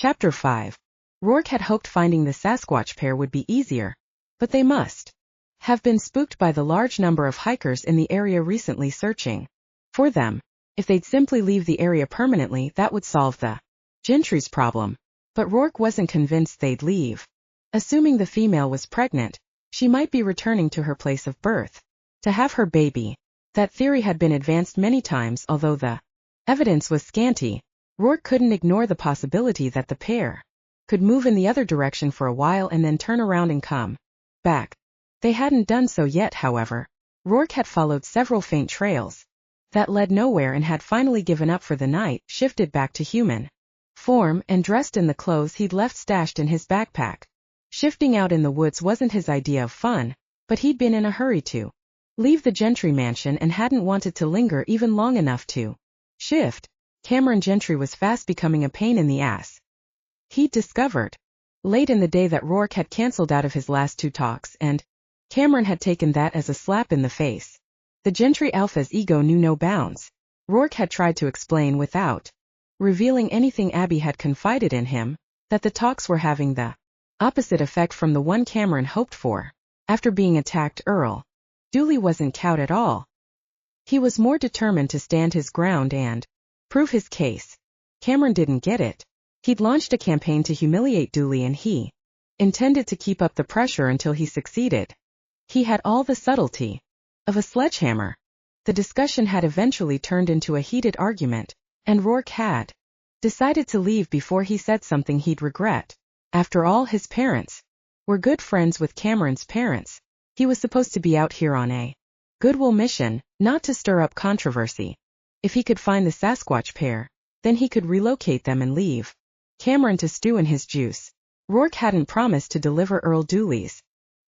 Chapter 5. Roarke had hoped finding the Sasquatch pair would be easier, but they must have been spooked by the large number of hikers in the area recently searching for them. If they'd simply leave the area permanently, that would solve the gentry's problem. But Roarke wasn't convinced they'd leave. Assuming the female was pregnant, she might be returning to her place of birth to have her baby. That theory had been advanced many times, although the evidence was scanty. Roarke couldn't ignore the possibility that the pair could move in the other direction for a while and then turn around and come back. They hadn't done so yet, however. Roarke had followed several faint trails that led nowhere and had finally given up for the night, shifted back to human form, and dressed in the clothes he'd left stashed in his backpack. Shifting out in the woods wasn't his idea of fun, but he'd been in a hurry to leave the Gentry mansion and hadn't wanted to linger even long enough to shift. Cameron Gentry was fast becoming a pain in the ass. He'd discovered late in the day that Roarke had cancelled out of his last 2 talks, and Cameron had taken that as a slap in the face. The Gentry alpha's ego knew no bounds. Roarke had tried to explain without revealing anything Abby had confided in him, that the talks were having the opposite effect from the one Cameron hoped for. After being attacked, Earl Dooley wasn't cowed at all. He was more determined to stand his ground and prove his case. Cameron didn't get it. He'd launched a campaign to humiliate Dooley and he intended to keep up the pressure until he succeeded. He had all the subtlety of a sledgehammer. The discussion had eventually turned into a heated argument, and Roarke had decided to leave before he said something he'd regret. After all, his parents were good friends with Cameron's parents. He was supposed to be out here on a goodwill mission, not to stir up controversy. If he could find the Sasquatch pair, then he could relocate them and leave Cameron to stew in his juice. Roarke hadn't promised to deliver Earl Dooley's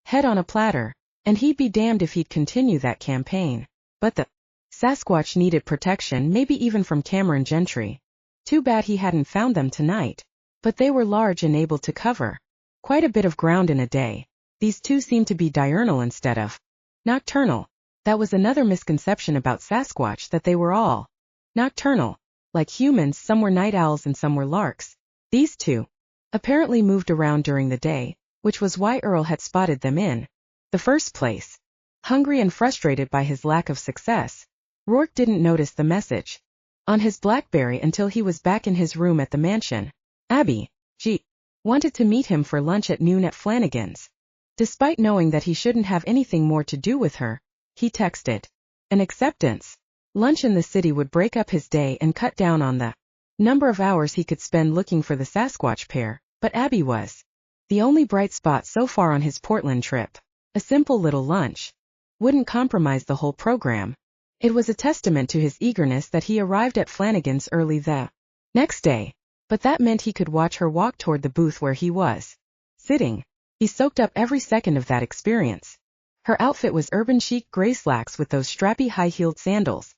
head on a platter, and he'd be damned if he'd continue that campaign. But the Sasquatch needed protection, maybe even from Cameron Gentry. Too bad he hadn't found them tonight. But they were large and able to cover quite a bit of ground in a day. These two seemed to be diurnal instead of nocturnal. That was another misconception about Sasquatch, that they were all nocturnal. Like humans, some were night owls and some were larks. These two apparently moved around during the day, which was why Earl had spotted them in the first place. Hungry and frustrated by his lack of success, Roarke didn't notice the message on his BlackBerry until he was back in his room at the mansion. Abby, she wanted to meet him for lunch at noon at Flanagan's. Despite knowing that he shouldn't have anything more to do with her, he texted an acceptance. Lunch in the city would break up his day and cut down on the number of hours he could spend looking for the Sasquatch pair, but Abby was the only bright spot so far on his Portland trip. A simple little lunch wouldn't compromise the whole program. It was a testament to his eagerness that he arrived at Flanagan's early the next day, but that meant he could watch her walk toward the booth where he was sitting. He soaked up every second of that experience. Her outfit was urban chic gray slacks with those strappy high-heeled sandals,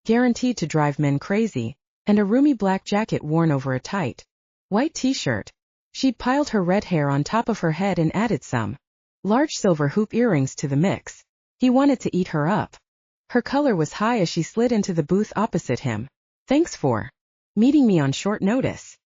guaranteed to drive men crazy, and a roomy black jacket worn over a tight white t-shirt. She'd piled her red hair on top of her head and added some large silver hoop earrings to the mix. He wanted to eat her up. Her color was high as she slid into the booth opposite him. "Thanks for meeting me on short notice."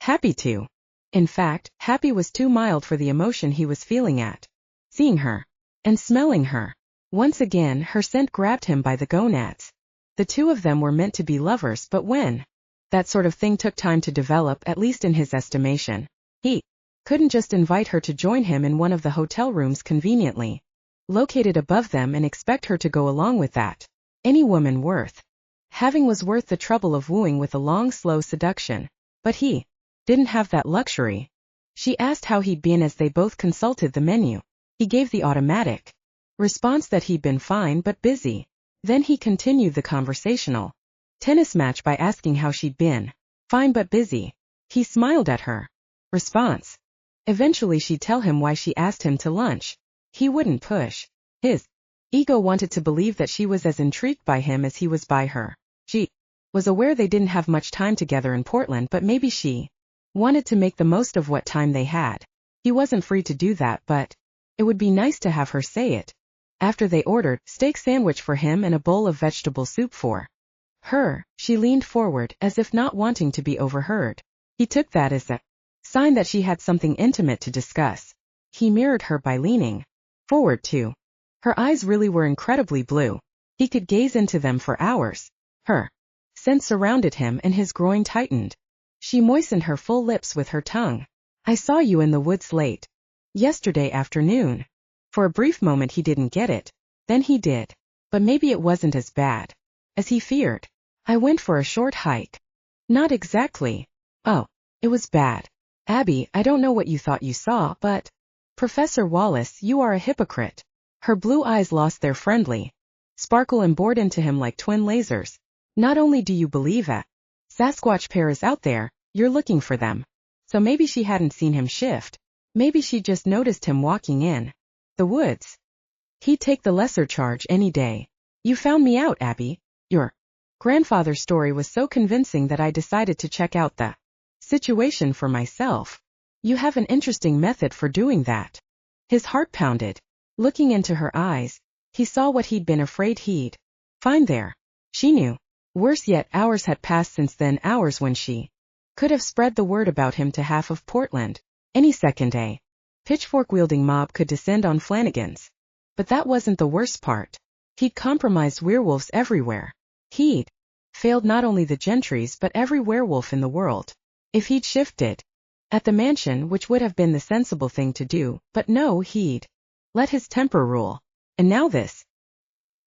"Happy to." In fact, happy was too mild for the emotion he was feeling at seeing her and smelling her. Once again, her scent grabbed him by the gonads. The two of them were meant to be lovers, but when that sort of thing took time to develop, at least in his estimation, he couldn't just invite her to join him in one of the hotel rooms conveniently located above them and expect her to go along with that. Any woman worth having was worth the trouble of wooing with a long, slow seduction. But he didn't have that luxury. She asked how he'd been as they both consulted the menu. He gave the automatic response that he'd been fine but busy. Then he continued the conversational tennis match by asking how she'd been. Fine but busy. He smiled at her response. Eventually she'd tell him why she asked him to lunch. He wouldn't push. His ego wanted to believe that she was as intrigued by him as he was by her. She was aware they didn't have much time together in Portland, but maybe she wanted to make the most of what time they had. He wasn't free to do that, but it would be nice to have her say it. After they ordered steak sandwich for him and a bowl of vegetable soup for her, she leaned forward as if not wanting to be overheard. He took that as a Sign that she had something intimate to discuss. He mirrored her by leaning forward too. Her eyes really were incredibly blue. He could gaze into them for hours. Her scent surrounded him and his groin tightened. She moistened her full lips with her tongue. I saw you in the woods late yesterday afternoon. For a brief moment he didn't get it. Then he did. But maybe it wasn't as bad as he feared. I went for a short hike. Not exactly. Oh, it was bad. Abby, I don't know what you thought you saw, but… Professor Wallace, you are a hypocrite. Her blue eyes lost their friendly sparkle and bored into him like twin lasers. Not only do you believe a Sasquatch pair is out there, you're looking for them. So maybe she hadn't seen him shift. Maybe she just noticed him walking in the woods. He'd take the lesser charge any day. You found me out, Abby. Your grandfather's story was so convincing that I decided to check out the situation for myself. You have an interesting method for doing that. His heart pounded. Looking into her eyes, he saw what he'd been afraid he'd find there. She knew. Worse yet, hours had passed since then, hours when she could have spread the word about him to half of Portland. Any second a pitchfork-wielding mob could descend on Flanagan's. But that wasn't the worst part. He'd compromised werewolves everywhere. He'd failed not only the gentries but every werewolf in the world. If he'd shifted at the mansion, which would have been the sensible thing to do, but no, he'd let his temper rule. And now this.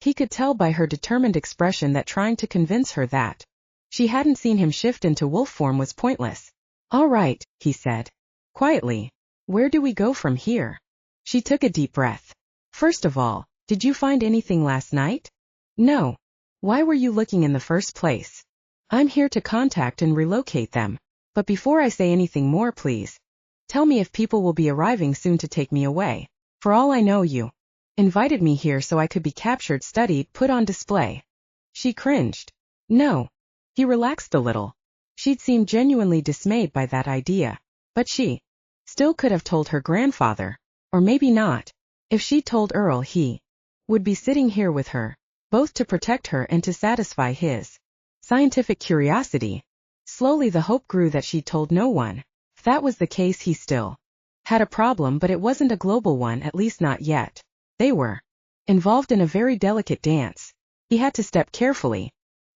He could tell by her determined expression that trying to convince her that she hadn't seen him shift into wolf form was pointless. All right, he said quietly. Where do we go from here? She took a deep breath. First of all, did you find anything last night? No. Why were you looking in the first place? I'm here to contact and relocate them. But before I say anything more, please tell me if people will be arriving soon to take me away. For all I know, you invited me here so I could be captured, studied, put on display. She cringed. No. He relaxed a little. She'd seemed genuinely dismayed by that idea. But she still could have told her grandfather. Or maybe not. If she'd told Earl, he would be sitting here with her, both to protect her and to satisfy his scientific curiosity. Slowly the hope grew that she'd told no one. If that was the case, he still had a problem, but it wasn't a global one, at least not yet. They were involved in a very delicate dance. He had to step carefully.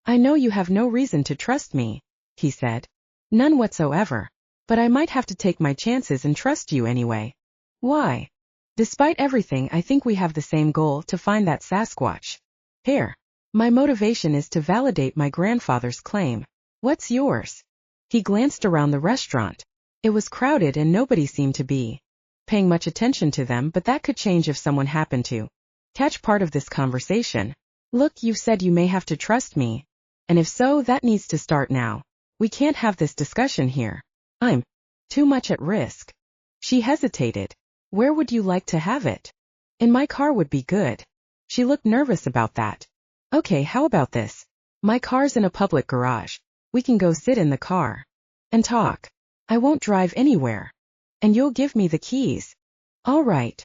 I know you have no reason to trust me, he said. None whatsoever. But I might have to take my chances and trust you anyway. Why? Despite everything, I think we have the same goal, to find that Sasquatch pair. My motivation is to validate my grandfather's claim. What's yours? He glanced around the restaurant. It was crowded and nobody seemed to be paying much attention to them, but that could change if someone happened to catch part of this conversation. Look, you said you may have to trust me. And if so, that needs to start now. We can't have this discussion here. I'm too much at risk. She hesitated. Where would you like to have it? In my car would be good. She looked nervous about that. Okay, how about this? My car's in a public garage. We can go sit in the car and talk. I won't drive anywhere. And you'll give me the keys. All right.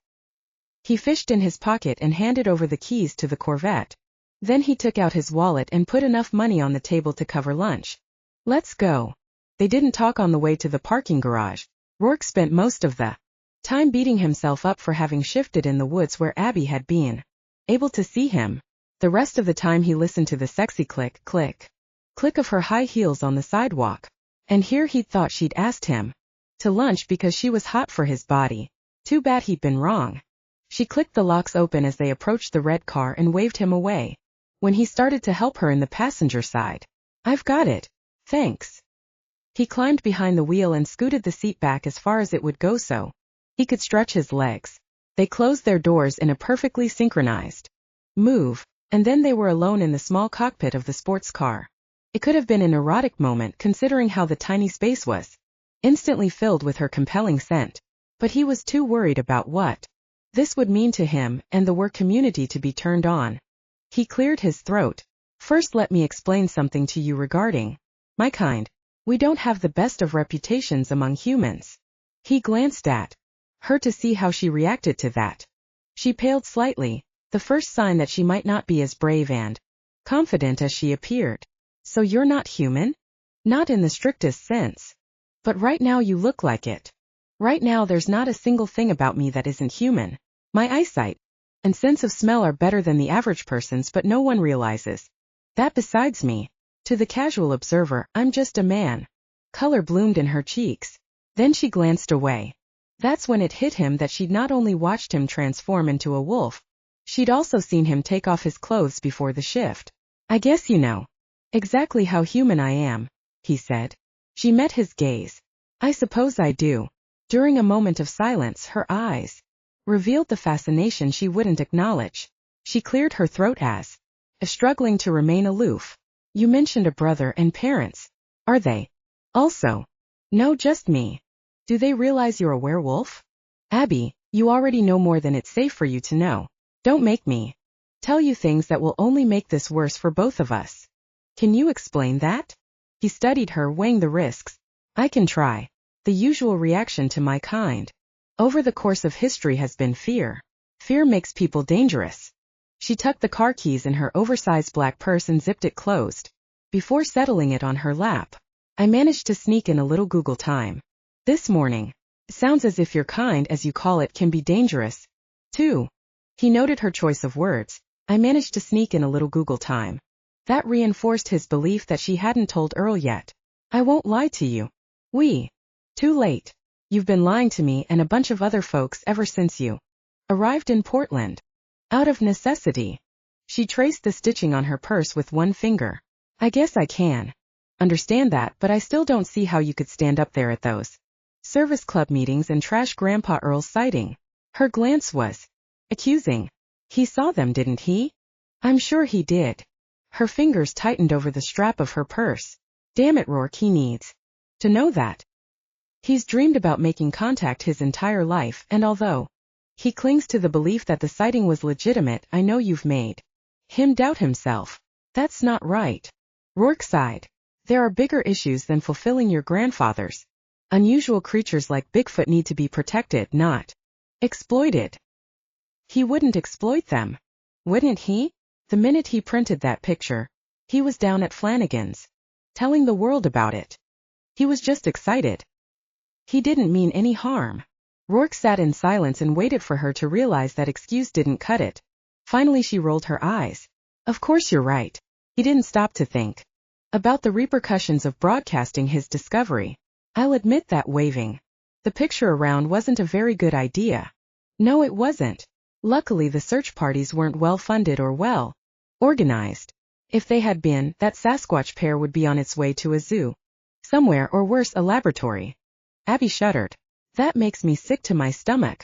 He fished in his pocket and handed over the keys to the Corvette. Then he took out his wallet and put enough money on the table to cover lunch. Let's go. They didn't talk on the way to the parking garage. Roarke spent most of the time beating himself up for having shifted in the woods where Abby had been able to see him. The rest of the time he listened to the sexy click, click, click of her high heels on the sidewalk. And here he'd thought she'd asked him to lunch because she was hot for his body. Too bad he'd been wrong. She clicked the locks open as they approached the red car and waved him away. When he started to help her in the passenger side. I've got it. Thanks. He climbed behind the wheel and scooted the seat back as far as it would go so he could stretch his legs. They closed their doors in a perfectly synchronized move, and then they were alone in the small cockpit of the sports car. It could have been an erotic moment considering how the tiny space was instantly filled with her compelling scent. But he was too worried about what this would mean to him and the work community to be turned on. He cleared his throat. First, let me explain something to you regarding my kind. We don't have the best of reputations among humans. He glanced at her to see how she reacted to that. She paled slightly, the first sign that she might not be as brave and confident as she appeared. So you're not human? Not in the strictest sense. But right now you look like it. Right now there's not a single thing about me that isn't human. My eyesight and sense of smell are better than the average person's, but no one realizes that besides me. To the casual observer, I'm just a man. Color bloomed in her cheeks. Then she glanced away. That's when it hit him that she'd not only watched him transform into a wolf, she'd also seen him take off his clothes before the shift. I guess you know exactly how human I am, he said. She met his gaze. I suppose I do. During a moment of silence, her eyes revealed the fascination she wouldn't acknowledge. She cleared her throat as if struggling to remain aloof. You mentioned a brother and parents. Are they also? No, just me. Do they realize you're a werewolf? Abby, you already know more than it's safe for you to know. Don't make me tell you things that will only make this worse for both of us. Can you explain that? He studied her, weighing the risks. I can try. The usual reaction to my kind over the course of history has been fear. Fear makes people dangerous. She tucked the car keys in her oversized black purse and zipped it closed. Before settling it on her lap, I managed to sneak in a little Google time this morning. Sounds as if your kind, as you call it, can be dangerous, too. He noted her choice of words. I managed to sneak in a little Google time. That reinforced his belief that she hadn't told Earl yet. I won't lie to you. Too late. You've been lying to me and a bunch of other folks ever since you arrived in Portland. Out of necessity. She traced the stitching on her purse with one finger. I guess I can understand that, but I still don't see how you could stand up there at those service club meetings and trash Grandpa Earl's sighting. Her glance was accusing. He saw them, didn't he? I'm sure he did. Her fingers tightened over the strap of her purse. Damn it, Roarke, he needs to know that. He's dreamed about making contact his entire life, and although he clings to the belief that the sighting was legitimate, I know you've made him doubt himself. That's not right. Roarke sighed. There are bigger issues than fulfilling your grandfather's. Unusual creatures like Bigfoot need to be protected, not exploited. He wouldn't exploit them, wouldn't he? The minute he printed that picture, he was down at Flanagan's, telling the world about it. He was just excited. He didn't mean any harm. Roarke sat in silence and waited for her to realize that excuse didn't cut it. Finally she rolled her eyes. Of course you're right. He didn't stop to think about the repercussions of broadcasting his discovery. I'll admit that, waving the picture around, wasn't a very good idea. No, it wasn't. Luckily the search parties weren't well funded or well organized. If they had been, that Sasquatch pair would be on its way to a zoo somewhere, or worse, a laboratory. Abby shuddered. That makes me sick to my stomach.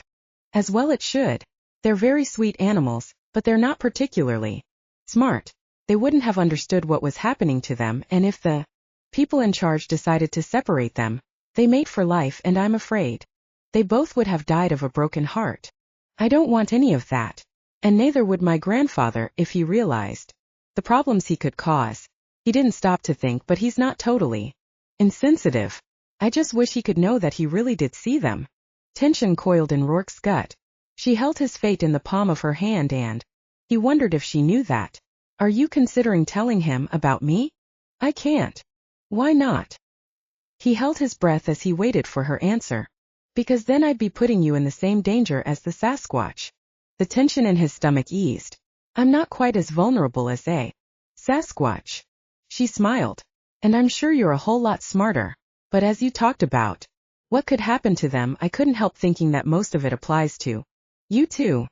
As well it should. They're very sweet animals, but they're not particularly smart. They wouldn't have understood what was happening to them, and if the people in charge decided to separate them, they mate for life, and I'm afraid they both would have died of a broken heart. I don't want any of that. And neither would my grandfather if he realized the problems he could cause. He didn't stop to think, but he's not totally insensitive. I just wish he could know that he really did see them. Tension coiled in Roarke's gut. She held his fate in the palm of her hand, and he wondered if she knew that. Are you considering telling him about me? I can't. Why not? He held his breath as he waited for her answer. Because then I'd be putting you in the same danger as the Sasquatch. The tension in his stomach eased. I'm not quite as vulnerable as a Sasquatch. She smiled. And I'm sure you're a whole lot smarter. But as you talked about what could happen to them, I couldn't help thinking that most of it applies to you too.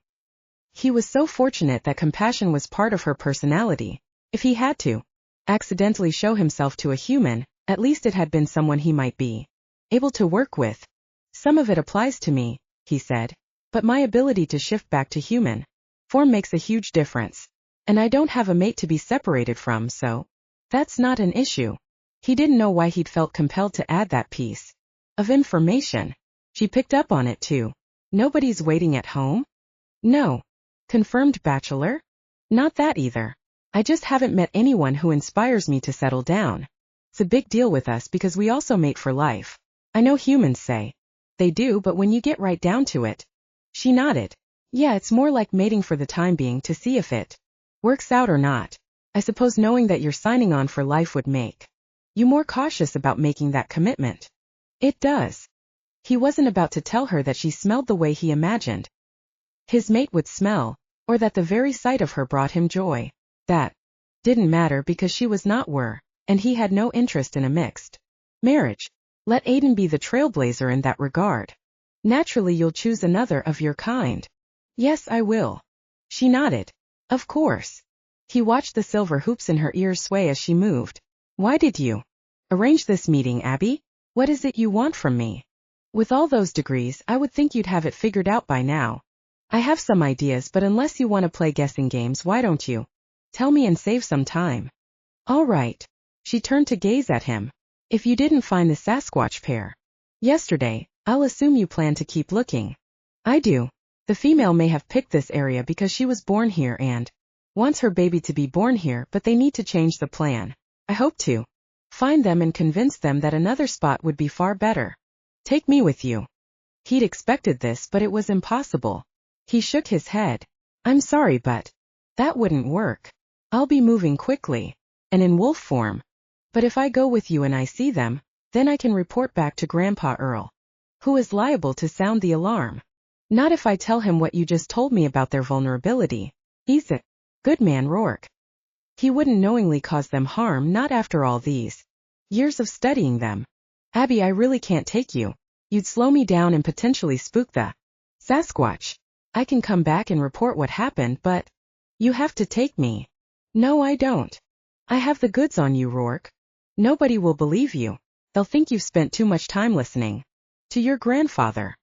He was so fortunate that compassion was part of her personality. If he had to accidentally show himself to a human, at least it had been someone he might be able to work with. Some of it applies to me, he said, but my ability to shift back to human form makes a huge difference. And I don't have a mate to be separated from, so that's not an issue. He didn't know why he'd felt compelled to add that piece of information. She picked up on it too. Nobody's waiting at home? No. Confirmed bachelor? Not that either. I just haven't met anyone who inspires me to settle down. It's a big deal with us because we also mate for life. I know humans say they do, but when you get right down to it. She nodded. Yeah, it's more like mating for the time being to see if it works out or not. I suppose knowing that you're signing on for life would make you more cautious about making that commitment. It does. He wasn't about to tell her that she smelled the way he imagined his mate would smell, or that the very sight of her brought him joy. That didn't matter because she was not and he had no interest in a mixed marriage. Let Aiden be the trailblazer in that regard. Naturally you'll choose another of your kind. Yes, I will. She nodded. Of course. He watched the silver hoops in her ears sway as she moved. Why did you arrange this meeting, Abby? What is it you want from me? With all those degrees, I would think you'd have it figured out by now. I have some ideas, but unless you want to play guessing games, why don't you tell me and save some time? All right. She turned to gaze at him. If you didn't find the Sasquatch pair yesterday, I'll assume you plan to keep looking. I do. The female may have picked this area because she was born here and wants her baby to be born here, but they need to change the plan. I hope to find them and convince them that another spot would be far better. Take me with you. He'd expected this, but it was impossible. He shook his head. I'm sorry, but that wouldn't work. I'll be moving quickly and in wolf form. But if I go with you and I see them, then I can report back to Grandpa Earl, who is liable to sound the alarm. Not if I tell him what you just told me about their vulnerability. He's a good man, Roarke. He wouldn't knowingly cause them harm, not after all these years of studying them. Abby, I really can't take you. You'd slow me down and potentially spook the Sasquatch. I can come back and report what happened, but you have to take me. No, I don't. I have the goods on you, Roarke. Nobody will believe you. They'll think you've spent too much time listening to your grandfather.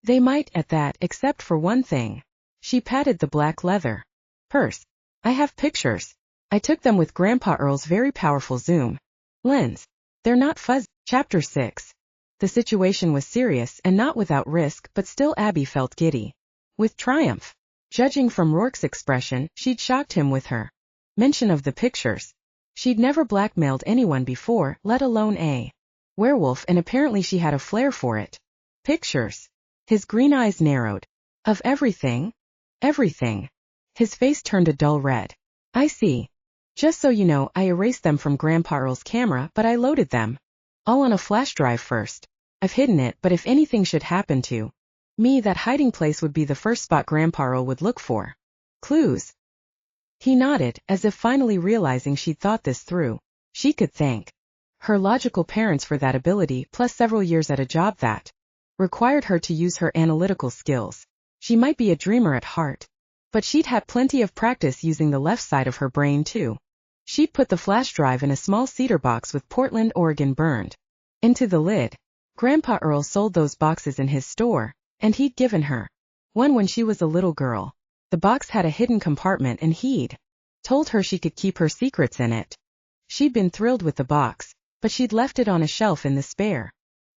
They might at that, except for one thing. She patted the black leather purse. I have pictures. I took them with Grandpa Earl's very powerful zoom lens. They're not fuzzy. Chapter 6. The situation was serious and not without risk, but still Abby felt giddy with triumph. Judging from Roarke's expression, she'd shocked him with her mention of the pictures. She'd never blackmailed anyone before, let alone a werewolf, and apparently she had a flair for it. Pictures. His green eyes narrowed. Of everything? Everything. His face turned a dull red. I see. Just so you know, I erased them from Grandpa Earl's camera, but I loaded them all on a flash drive first. I've hidden it, but if anything should happen to me, that hiding place would be the first spot Grandpa Earl would look for. Clues. He nodded, as if finally realizing she'd thought this through. She could thank her logical parents for that ability, plus several years at a job that required her to use her analytical skills. She might be a dreamer at heart, but she'd had plenty of practice using the left side of her brain too. She'd put the flash drive in a small cedar box with Portland, Oregon burned into the lid. Grandpa Earl sold those boxes in his store, and he'd given her one when she was a little girl. The box had a hidden compartment and he'd told her she could keep her secrets in it. She'd been thrilled with the box, but she'd left it on a shelf in the spare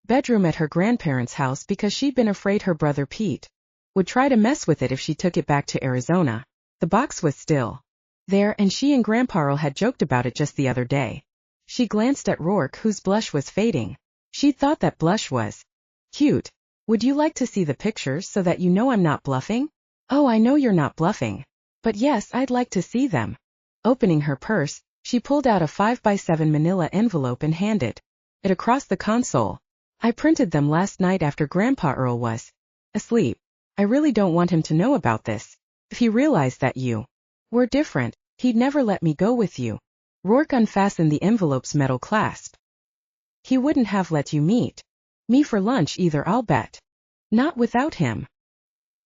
bedroom at her grandparents' house because she'd been afraid her brother Pete would try to mess with it if she took it back to Arizona. The box was still there, and she and Grandpa Earl had joked about it just the other day. She glanced at Roarke, whose blush was fading. She'd thought that blush was cute. Would you like to see the pictures so that you know I'm not bluffing? Oh, I know you're not bluffing. But yes, I'd like to see them. Opening her purse, she pulled out a 5x7 manila envelope and handed it across the console. I printed them last night after Grandpa Earl was asleep. I really don't want him to know about this. If he realized that you were different, he'd never let me go with you. Roarke unfastened the envelope's metal clasp. He wouldn't have let you meet me for lunch either, I'll bet. Not without him.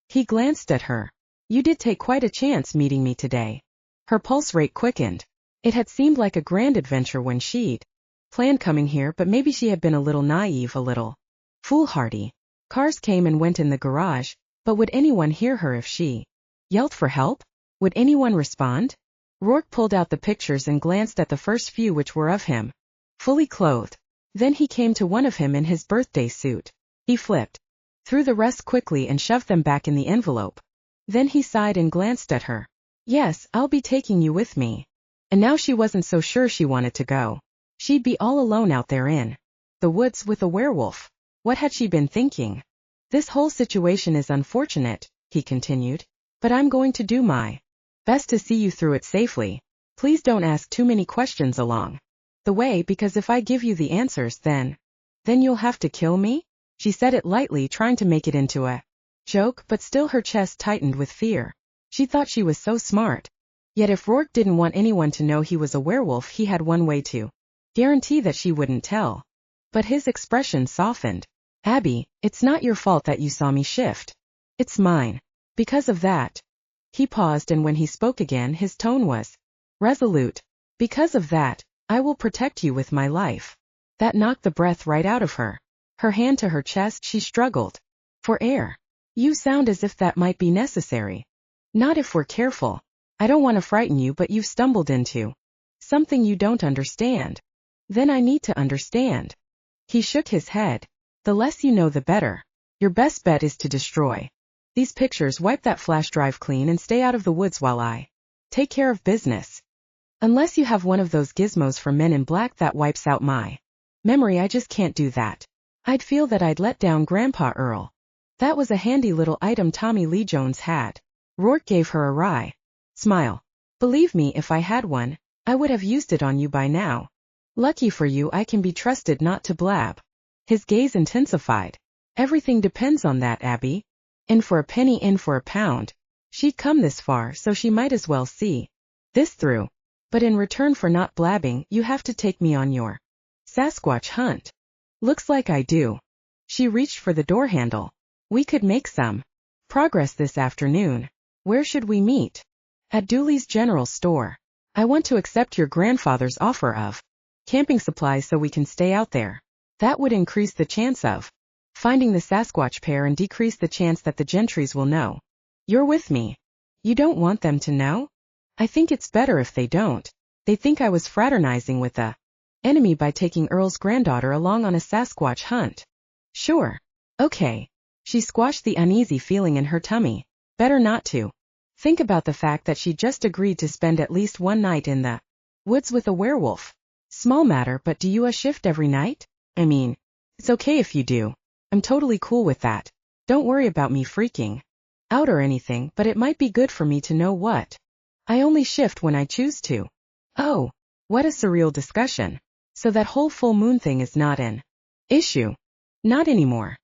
He glanced at her. You did take quite a chance meeting me today. Her pulse rate quickened. It had seemed like a grand adventure when she'd planned coming here, but maybe she had been a little naive, a little foolhardy. Cars came and went in the garage, but would anyone hear her if she yelled for help? Would anyone respond? Roarke pulled out the pictures and glanced at the first few, which were of him fully clothed. Then he came to one of him in his birthday suit. He flipped through the rest quickly and shoved them back in the envelope. Then he sighed and glanced at her. Yes, I'll be taking you with me. And now she wasn't so sure she wanted to go. She'd be all alone out there in the woods with a werewolf. What had she been thinking? This whole situation is unfortunate, he continued, but I'm going to do my best to see you through it safely. Please don't ask too many questions along the way, because if I give you the answers, then Then you'll have to kill me? She said it lightly, trying to make it into a joke, but still her chest tightened with fear. She thought she was so smart. Yet if Roarke didn't want anyone to know he was a werewolf, he had one way to guarantee that she wouldn't tell. But his expression softened. Abby, it's not your fault that you saw me shift. It's mine. Because of that. He paused, and when he spoke again, his tone was resolute. Because of that, I will protect you with my life. That knocked the breath right out of her. Her hand to her chest, she struggled for air. You sound as if that might be necessary. Not if we're careful. I don't want to frighten you, but you've stumbled into something you don't understand. Then I need to understand. He shook his head. The less you know, the better. Your best bet is to destroy these pictures, wipe that flash drive clean, and stay out of the woods while I take care of business. Unless you have one of those gizmos from Men in Black that wipes out my memory, I just can't do that. I'd feel that I'd let down Grandpa Earl. That was a handy little item Tommy Lee Jones had. Roarke gave her a wry smile. Believe me, if I had one, I would have used it on you by now. Lucky for you, I can be trusted not to blab. His gaze intensified. Everything depends on that, Abby. In for a penny, in for a pound. She'd come this far, so she might as well see this through. But in return for not blabbing, you have to take me on your Sasquatch hunt. Looks like I do. She reached for the door handle. We could make some progress this afternoon. Where should we meet? At Dooley's General Store. I want to accept your grandfather's offer of camping supplies so we can stay out there. That would increase the chance of finding the Sasquatch pair and decrease the chance that the Gentrys will know you're with me. You don't want them to know? I think it's better if they don't. They think I was fraternizing with the enemy by taking Earl's granddaughter along on a Sasquatch hunt. Sure. Okay. She squashed the uneasy feeling in her tummy. Better not to think about the fact that she just agreed to spend at least one night in the woods with a werewolf. Small matter, but do you a shift every night? I mean, it's okay if you do. I'm totally cool with that. Don't worry about me freaking out or anything, but it might be good for me to know what I only shift when I choose to. Oh, what a surreal discussion. So that whole full moon thing is not an issue. Not anymore.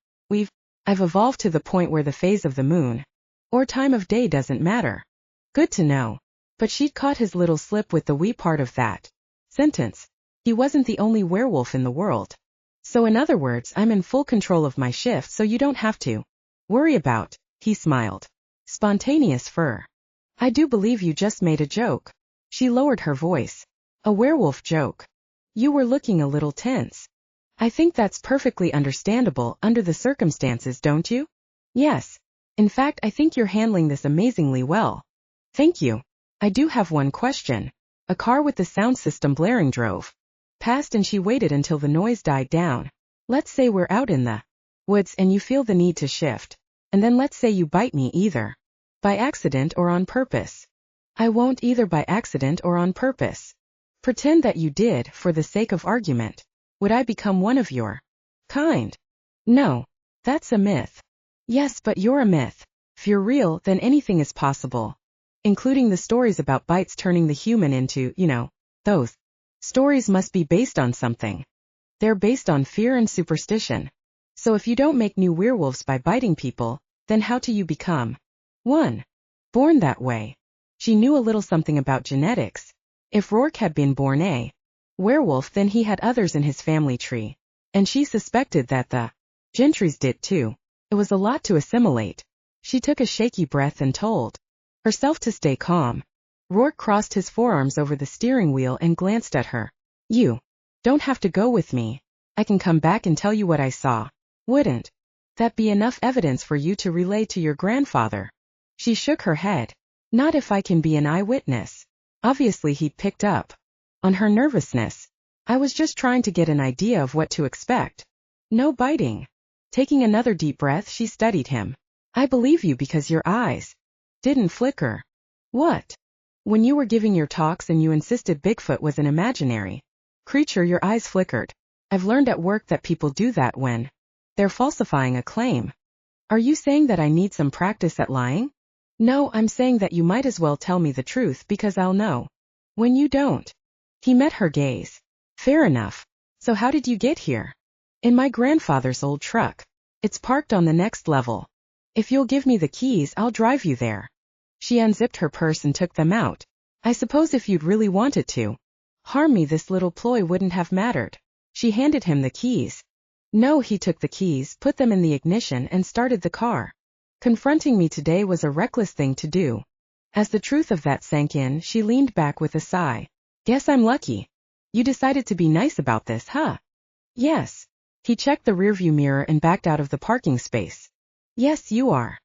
I've evolved to the point where the phase of the moon or time of day doesn't matter. Good to know. But she'd caught his little slip with the "we" part of that sentence. He wasn't the only werewolf in the world. So in other words, I'm in full control of my shift, so you don't have to worry about, he smiled. Spontaneous fur. I do believe you just made a joke. She lowered her voice. A werewolf joke. You were looking a little tense. I think that's perfectly understandable under the circumstances, don't you? Yes. In fact, I think you're handling this amazingly well. Thank you. I do have one question. A car with the sound system blaring drove past, and she waited until the noise died down. Let's say we're out in the woods and you feel the need to shift. And then let's say you bite me, either by accident or on purpose. I won't, either by accident or on purpose. Pretend that you did, for the sake of argument. Would I become one of your kind? No. That's a myth. Yes, but you're a myth. If you're real, then anything is possible. Including the stories about bites turning the human into, those stories must be based on something. They're based on fear and superstition. So if you don't make new werewolves by biting people, then how do you become one? Born that way. She knew a little something about genetics. If Roarke had been born a werewolf, then he had others in his family tree. And she suspected that the Gentrys did too. It was a lot to assimilate. She took a shaky breath and told herself to stay calm. Roarke crossed his forearms over the steering wheel and glanced at her. You don't have to go with me. I can come back and tell you what I saw. Wouldn't that be enough evidence for you to relay to your grandfather? She shook her head. Not if I can be an eyewitness. Obviously he'd picked up on her nervousness. I was just trying to get an idea of what to expect. No biting. Taking another deep breath, she studied him. I believe you because your eyes didn't flicker. What? When you were giving your talks and you insisted Bigfoot was an imaginary creature, your eyes flickered. I've learned at work that people do that when they're falsifying a claim. Are you saying that I need some practice at lying? No, I'm saying that you might as well tell me the truth, because I'll know when you don't. He met her gaze. Fair enough. So how did you get here? In my grandfather's old truck. It's parked on the next level. If you'll give me the keys, I'll drive you there. She unzipped her purse and took them out. I suppose if you'd really wanted to harm me, this little ploy wouldn't have mattered. She handed him the keys. No, he took the keys, put them in the ignition, and started the car. Confronting me today was a reckless thing to do. As the truth of that sank in, she leaned back with a sigh. Guess I'm lucky. You decided to be nice about this, huh? Yes. He checked the rearview mirror and backed out of the parking space. Yes, you are.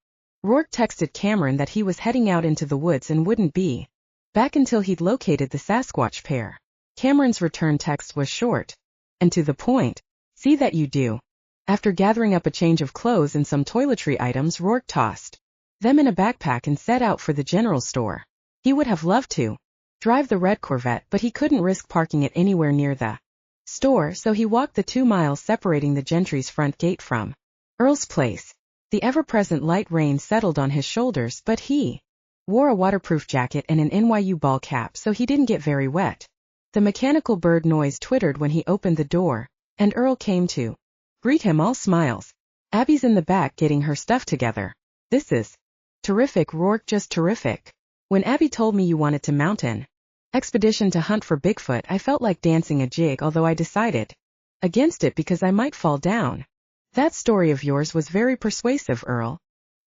Roarke texted Cameron that he was heading out into the woods and wouldn't be back until he'd located the Sasquatch pair. Cameron's return text was short and to the point. See that you do. After gathering up a change of clothes and some toiletry items, Roarke tossed them in a backpack and set out for the general store. He would have loved to drive the red Corvette, but he couldn't risk parking it anywhere near the store, so he walked the 2 miles separating the Gentry's front gate from Earl's place. The ever-present light rain settled on his shoulders, but he wore a waterproof jacket and an NYU ball cap so he didn't get very wet. The mechanical bird noise twittered when he opened the door, and Earl came to greet him, all smiles. Abby's in the back getting her stuff together. This is terrific, Roarke, just terrific. When Abby told me you wanted to mount an expedition to hunt for Bigfoot, I felt like dancing a jig, although I decided against it because I might fall down. That story of yours was very persuasive, Earl.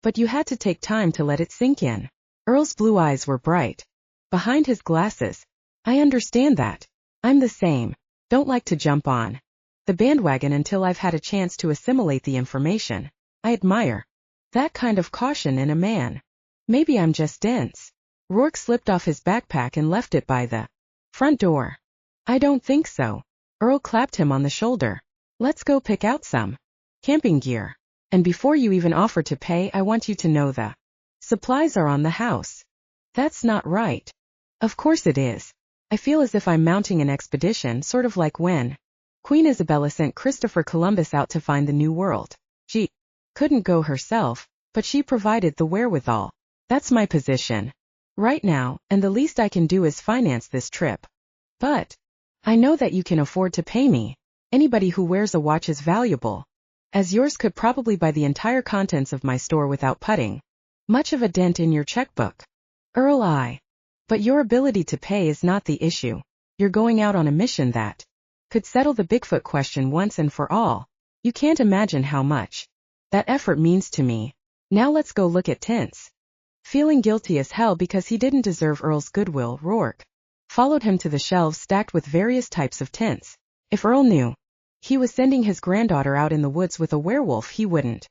But you had to take time to let it sink in. Earl's blue eyes were bright behind his glasses. I understand that. I'm the same. Don't like to jump on the bandwagon until I've had a chance to assimilate the information. I admire that kind of caution in a man. Maybe I'm just dense. Roarke slipped off his backpack and left it by the front door. I don't think so. Earl clapped him on the shoulder. Let's go pick out some camping gear. And before you even offer to pay, I want you to know the supplies are on the house. That's not right. Of course it is. I feel as if I'm mounting an expedition, sort of like when Queen Isabella sent Christopher Columbus out to find the New World. She couldn't go herself, but she provided the wherewithal. That's my position right now, and the least I can do is finance this trip. But I know that you can afford to pay me. Anybody who wears a watch is valuable, as yours could probably buy the entire contents of my store without putting much of a dent in your checkbook. Earl, but your ability to pay is not the issue. You're going out on a mission that could settle the Bigfoot question once and for all. You can't imagine how much that effort means to me. Now let's go look at tents. Feeling guilty as hell because he didn't deserve Earl's goodwill, Roarke followed him to the shelves stacked with various types of tents. If Earl knew he was sending his granddaughter out in the woods with a werewolf, he wouldn't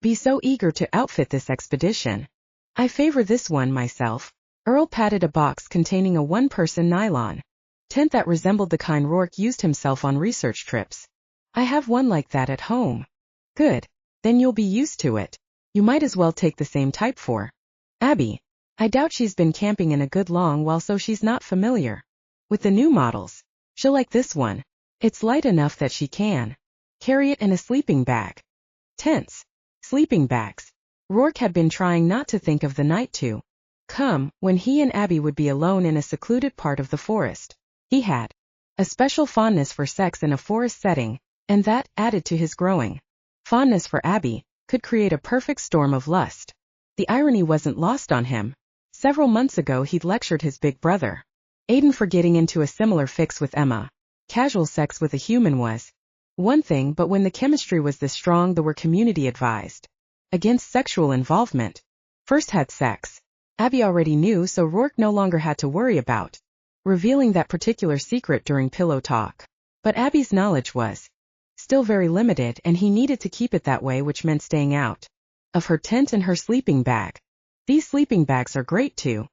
be so eager to outfit this expedition. I favor this one myself. Earl patted a box containing a one-person nylon tent that resembled the kind Roarke used himself on research trips. I have one like that at home. Good. Then you'll be used to it. You might as well take the same type for Abby. I doubt she's been camping in a good long while, so she's not familiar with the new models. She'll like this one. It's light enough that she can carry it in a sleeping bag. Tents. Sleeping bags. Roarke had been trying not to think of the night to come when he and Abby would be alone in a secluded part of the forest. He had a special fondness for sex in a forest setting, and that, added to his growing fondness for Abby, could create a perfect storm of lust. The irony wasn't lost on him. Several months ago he'd lectured his big brother Aiden for getting into a similar fix with Emma. Casual sex with a human was one thing, but when the chemistry was this strong, they were community advised against sexual involvement. First had sex. Abby already knew, so Roarke no longer had to worry about revealing that particular secret during pillow talk. But Abby's knowledge was still very limited, and he needed to keep it that way, which meant staying out of her tent and her sleeping bag. These sleeping bags are great too.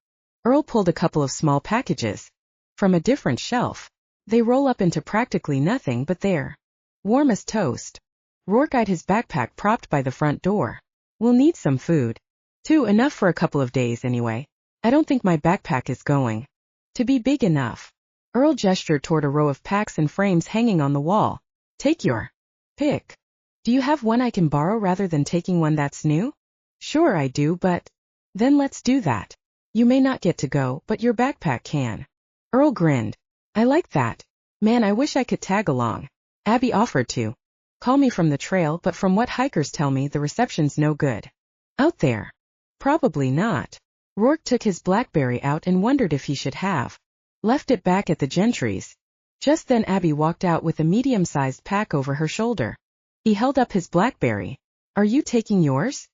Earl pulled a couple of small packages from a different shelf. They roll up into practically nothing, but they're warm as toast. Roarke eyed his backpack propped by the front door. We'll need some food. Too, enough for a couple of days anyway. I don't think my backpack is going to be big enough. Earl gestured toward a row of packs and frames hanging on the wall. Take your pick. Do you have one I can borrow rather than taking one that's new? Sure I do, but then let's do that. You may not get to go, but your backpack can. Earl grinned. I like that. Man, I wish I could tag along. Abby offered to Call me from the trail, but from what hikers tell me, the reception's no good. Out there? Probably not. Roarke took his BlackBerry out and wondered if he should have left it back at the Gentry's. Just then Abby walked out with a medium-sized pack over her shoulder. He held up his BlackBerry. Are you taking yours?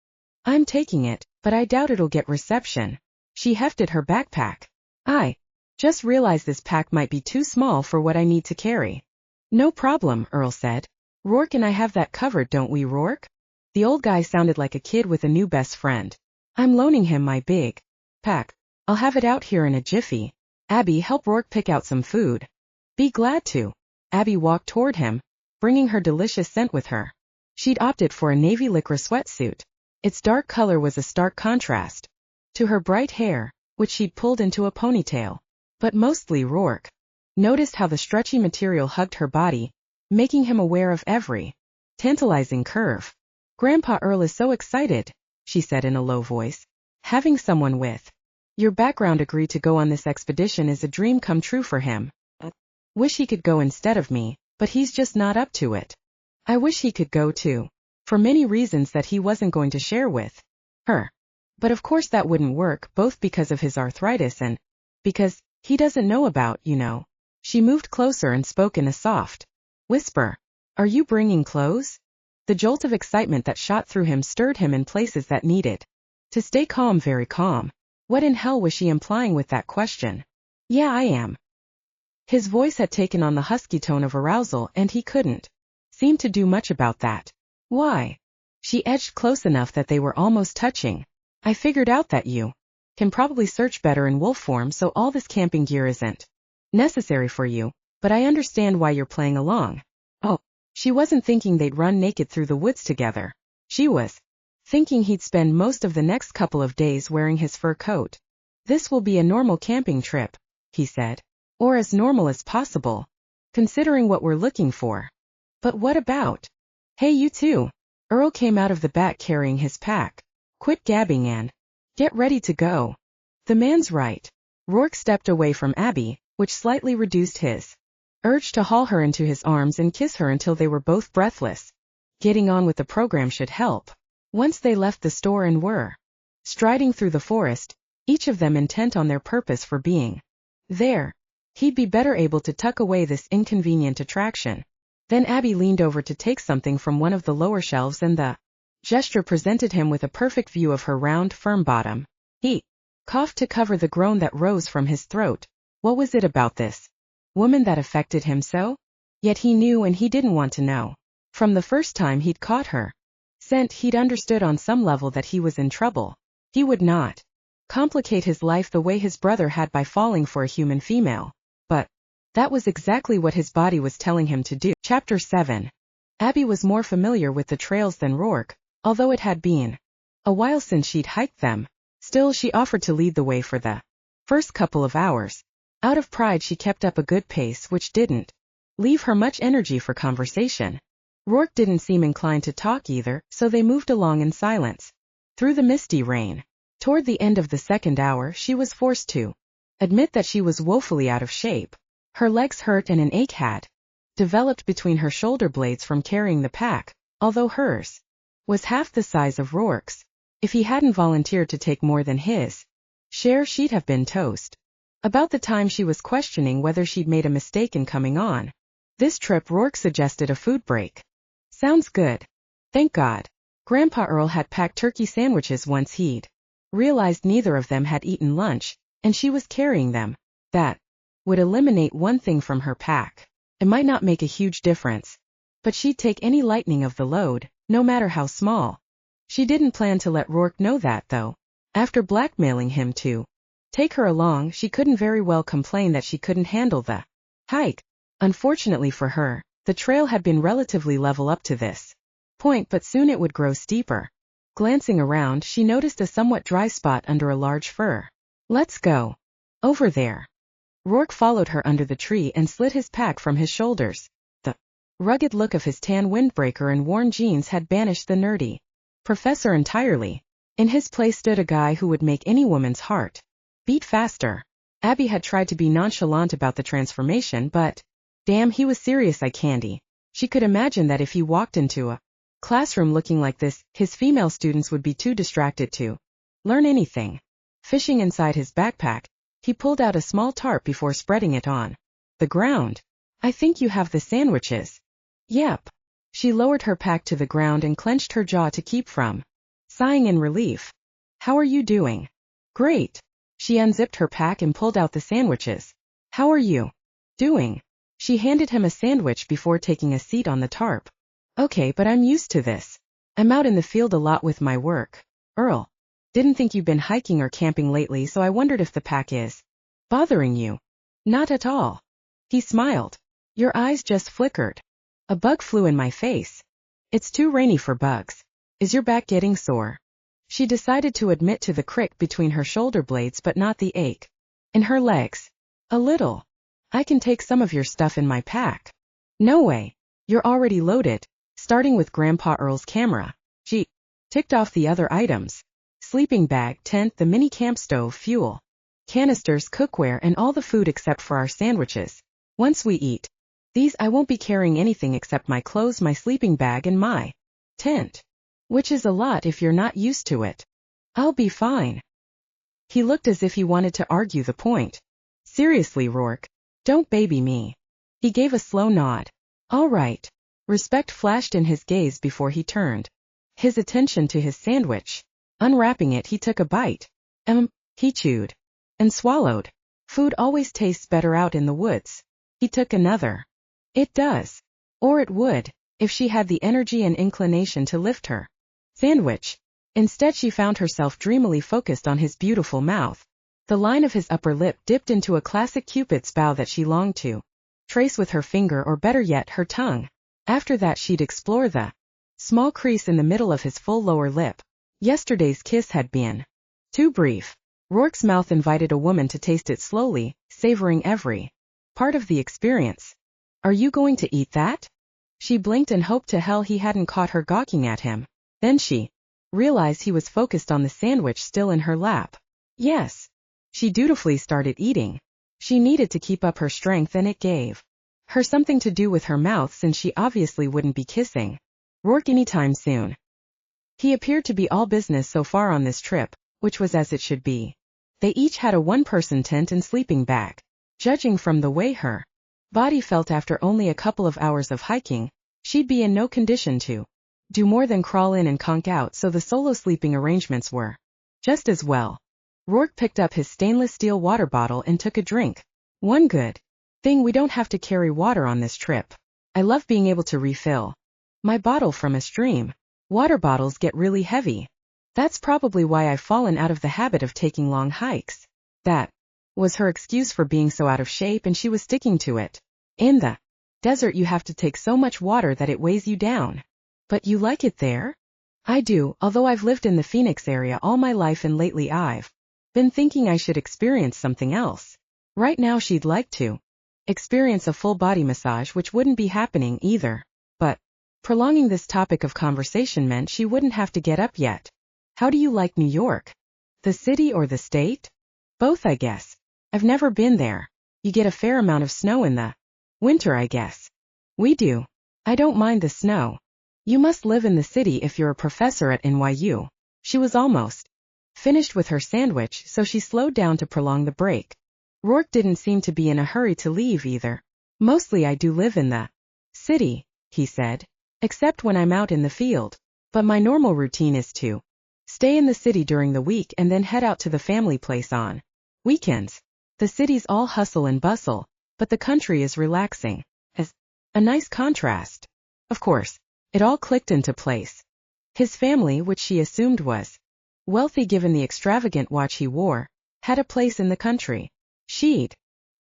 I'm taking it, but I doubt it'll get reception. She hefted her backpack. I just realized this pack might be too small for what I need to carry. No problem, Earl said. Roarke and I have that covered, don't we, Roarke? The old guy sounded like a kid with a new best friend. I'm loaning him my big pack. I'll have it out here in a jiffy. Abby, help Roarke pick out some food. Be glad to. Abby walked toward him, bringing her delicious scent with her. She'd opted for a navy lycra sweatsuit. Its dark color was a stark contrast to her bright hair, which she'd pulled into a ponytail. But mostly Roarke noticed how the stretchy material hugged her body, making him aware of every tantalizing curve. Grandpa Earl is so excited, she said in a low voice. Having someone with your background agree to go on this expedition is a dream come true for him. Wish he could go instead of me, but he's just not up to it. I wish he could go too, for many reasons that he wasn't going to share with her. But of course that wouldn't work, both because of his arthritis and because he doesn't know about, you know. She moved closer and spoke in a soft whisper. Are you bringing clothes? The jolt of excitement that shot through him stirred him in places that needed to stay calm, very calm. What in hell was she implying with that question? Yeah, I am. His voice had taken on the husky tone of arousal, and he couldn't seem to do much about that. Why? She edged close enough that they were almost touching. I figured out that you can probably search better in wolf form, so all this camping gear isn't necessary for you, but I understand why you're playing along. Oh, she wasn't thinking they'd run naked through the woods together. She was thinking he'd spend most of the next couple of days wearing his fur coat. This will be a normal camping trip, he said. Or as normal as possible, considering what we're looking for. But what about? Hey, you too. Earl came out of the back carrying his pack. Quit gabbing and get ready to go. The man's right. Roarke stepped away from Abby, which slightly reduced his urge to haul her into his arms and kiss her until they were both breathless. Getting on with the program should help. Once they left the store and were striding through the forest, each of them intent on their purpose for being there, he'd be better able to tuck away this inconvenient attraction. Then Abby leaned over to take something from one of the lower shelves, and the gesture presented him with a perfect view of her round, firm bottom. He coughed to cover the groan that rose from his throat. What was it about this woman that affected him so? Yet he knew, and he didn't want to know. From the first time he'd caught her scent, he'd understood on some level that he was in trouble. He would not complicate his life the way his brother had by falling for a human female. But that was exactly what his body was telling him to do. Chapter 7. Abby was more familiar with the trails than Roarke, although it had been a while since she'd hiked them. Still, she offered to lead the way for the first couple of hours. Out of pride, she kept up a good pace, which didn't leave her much energy for conversation. Roarke didn't seem inclined to talk either, so they moved along in silence through the misty rain. Toward the end of the second hour, she was forced to admit that she was woefully out of shape. Her legs hurt and an ache had developed between her shoulder blades from carrying the pack, although hers was half the size of Roarke's. If he hadn't volunteered to take more than his share, she'd have been toast. About the time she was questioning whether she'd made a mistake in coming on this trip, Roarke suggested a food break. Sounds good. Thank God. Grandpa Earl had packed turkey sandwiches once he'd realized neither of them had eaten lunch, and she was carrying them. That would eliminate one thing from her pack. It might not make a huge difference, but she'd take any lightening of the load, no matter how small. She didn't plan to let Roarke know that, though. After blackmailing him to take her along, she couldn't very well complain that she couldn't handle the hike. Unfortunately for her, the trail had been relatively level up to this point, but soon it would grow steeper. Glancing around, she noticed a somewhat dry spot under a large fir. Let's go over there. Roarke followed her under the tree and slid his pack from his shoulders. The rugged look of his tan windbreaker and worn jeans had banished the nerdy professor entirely. In his place stood a guy who would make any woman's heart beat faster. Abby had tried to be nonchalant about the transformation, but damn, he was serious eye candy. She could imagine that if he walked into a classroom looking like this, his female students would be too distracted to learn anything. Fishing inside his backpack, he pulled out a small tarp before spreading it on the ground. I think you have the sandwiches. Yep. She lowered her pack to the ground and clenched her jaw to keep from sighing in relief. How are you doing? Great. She unzipped her pack and pulled out the sandwiches. How are you doing? She handed him a sandwich before taking a seat on the tarp. Okay, but I'm used to this. I'm out in the field a lot with my work. Earl. Didn't think you've been hiking or camping lately, so I wondered if the pack is bothering you. Not at all. He smiled. Your eyes just flickered. A bug flew in my face. It's too rainy for bugs. Is your back getting sore? She decided to admit to the crick between her shoulder blades but not the ache in her legs. A little. I can take some of your stuff in my pack. No way. You're already loaded, starting with Grandpa Earl's camera. She ticked off the other items. Sleeping bag, tent, the mini camp stove, fuel, canisters, cookware, and all the food except for our sandwiches. Once we eat these, I won't be carrying anything except my clothes, my sleeping bag, and my tent. Which is a lot if you're not used to it. I'll be fine. He looked as if he wanted to argue the point. Seriously, Roarke, don't baby me. He gave a slow nod. All right. Respect flashed in his gaze before he turned his attention to his sandwich. Unwrapping it, he took a bite. He chewed and swallowed. Food always tastes better out in the woods. He took another. It does. Or it would, if she had the energy and inclination to lift her sandwich. Instead, she found herself dreamily focused on his beautiful mouth. The line of his upper lip dipped into a classic Cupid's bow that she longed to trace with her finger, or better yet, her tongue. After that, she'd explore the small crease in the middle of his full lower lip. Yesterday's kiss had been too brief. Roarke's mouth invited a woman to taste it slowly, savoring every part of the experience. Are you going to eat that? She blinked and hoped to hell he hadn't caught her gawking at him. Then she realized he was focused on the sandwich still in her lap. Yes. She dutifully started eating. She needed to keep up her strength, and it gave her something to do with her mouth, since she obviously wouldn't be kissing Roarke anytime soon. He appeared to be all business so far on this trip, which was as it should be. They each had a one-person tent and sleeping bag. Judging from the way her body felt after only a couple of hours of hiking, she'd be in no condition to do more than crawl in and conk out, so the solo sleeping arrangements were just as well. Roarke picked up his stainless steel water bottle and took a drink. One good thing we don't have to carry water on this trip. I love being able to refill my bottle from a stream. Water bottles get really heavy. That's probably why I've fallen out of the habit of taking long hikes. That was her excuse for being so out of shape, and she was sticking to it. In the desert, you have to take so much water that it weighs you down. But you like it there? I do, although I've lived in the Phoenix area all my life, and lately I've been thinking I should experience something else. Right now she'd like to experience a full body massage, which wouldn't be happening either. But prolonging this topic of conversation meant she wouldn't have to get up yet. How do you like New York? The city or the state? Both, I guess. I've never been there. You get a fair amount of snow in the winter, I guess. We do. I don't mind the snow. You must live in the city if you're a professor at NYU. She was almost finished with her sandwich, so she slowed down to prolong the break. Roarke didn't seem to be in a hurry to leave either. Mostly I do live in the city, he said, except when I'm out in the field. But my normal routine is to stay in the city during the week and then head out to the family place on weekends. The city's all hustle and bustle, but the country is relaxing. As a nice contrast. Of course, it all clicked into place. His family, which she assumed was wealthy given the extravagant watch he wore, had a place in the country. She'd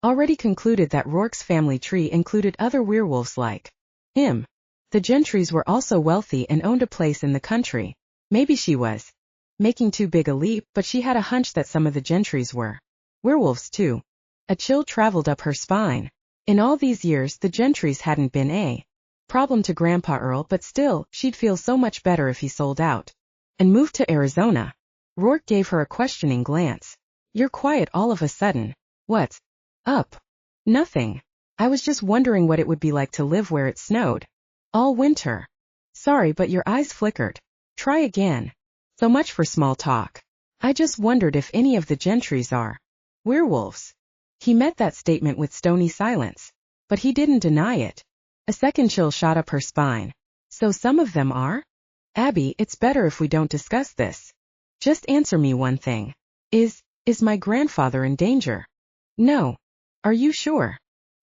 already concluded that Roarke's family tree included other werewolves like him. The Gentrys were also wealthy and owned a place in the country. Maybe she was making too big a leap, but she had a hunch that some of the Gentrys were werewolves too. A chill traveled up her spine. In all these years, the Gentrys hadn't been a problem to Grandpa Earl, but still, she'd feel so much better if he sold out and moved to Arizona. Roarke gave her a questioning glance. You're quiet all of a sudden. What's up? Nothing. I was just wondering what it would be like to live where it snowed. All winter. Sorry, but your eyes flickered. Try again. So much for small talk. I just wondered if any of the gentries are werewolves. He met that statement with stony silence, but he didn't deny it. A second chill shot up her spine. So some of them are? Abby, it's better if we don't discuss this. Just answer me one thing. Is my grandfather in danger? No. Are you sure?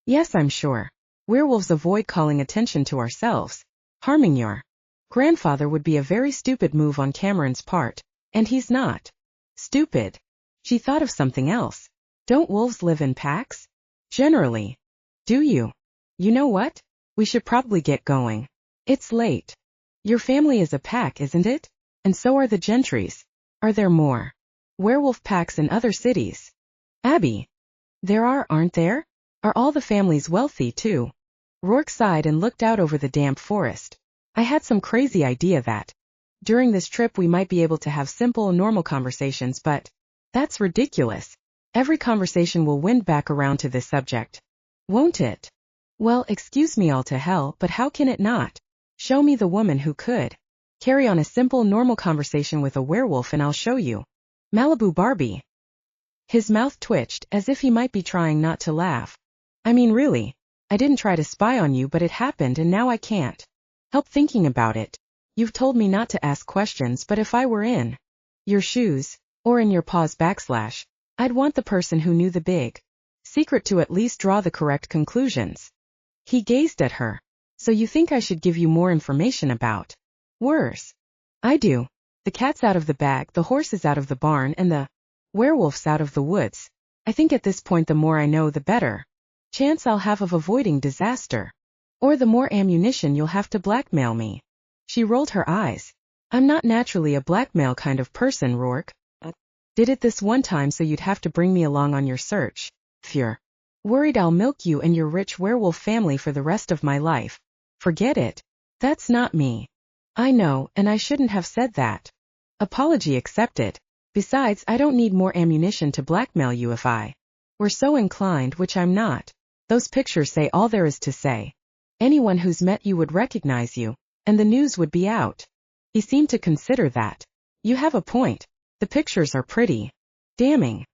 Yes, I'm sure. Werewolves avoid calling attention to ourselves. Harming your grandfather would be a very stupid move on Cameron's part, and he's not stupid. She thought of something else. Don't wolves live in packs? Generally. Do you? You know what? We should probably get going. It's late. Your family is a pack, isn't it? And so are the gentries. Are there more werewolf packs in other cities? Abby. There are, aren't there? Are all the families wealthy too? Roarke sighed and looked out over the damp forest. I had some crazy idea that during this trip we might be able to have simple, normal conversations, but that's ridiculous. Every conversation will wind back around to this subject. Won't it? Well, excuse me all to hell, but how can it not? Show me the woman who could carry on a simple, normal conversation with a werewolf and I'll show you. Malibu Barbie. His mouth twitched as if he might be trying not to laugh. I mean, really, I didn't try to spy on you, but it happened and now I can't help thinking about it. You've told me not to ask questions, but if I were in your shoes, or in your paws / I'd want the person who knew the big secret to at least draw the correct conclusions. He gazed at her. So you think I should give you more information about worse? I do. The cat's out of the bag, the horse is out of the barn, and the werewolf's out of the woods. I think at this point the more I know the better chance I'll have of avoiding disaster. Or the more ammunition you'll have to blackmail me. She rolled her eyes. I'm not naturally a blackmail kind of person, Roarke. Did it this one time so you'd have to bring me along on your search. If you're worried I'll milk you and your rich werewolf family for the rest of my life, forget it. That's not me. I know, and I shouldn't have said that. Apology accepted. Besides, I don't need more ammunition to blackmail you if I were so inclined, which I'm not. Those pictures say all there is to say. Anyone who's met you would recognize you, and the news would be out. He seemed to consider that. You have a point. The pictures are pretty damning.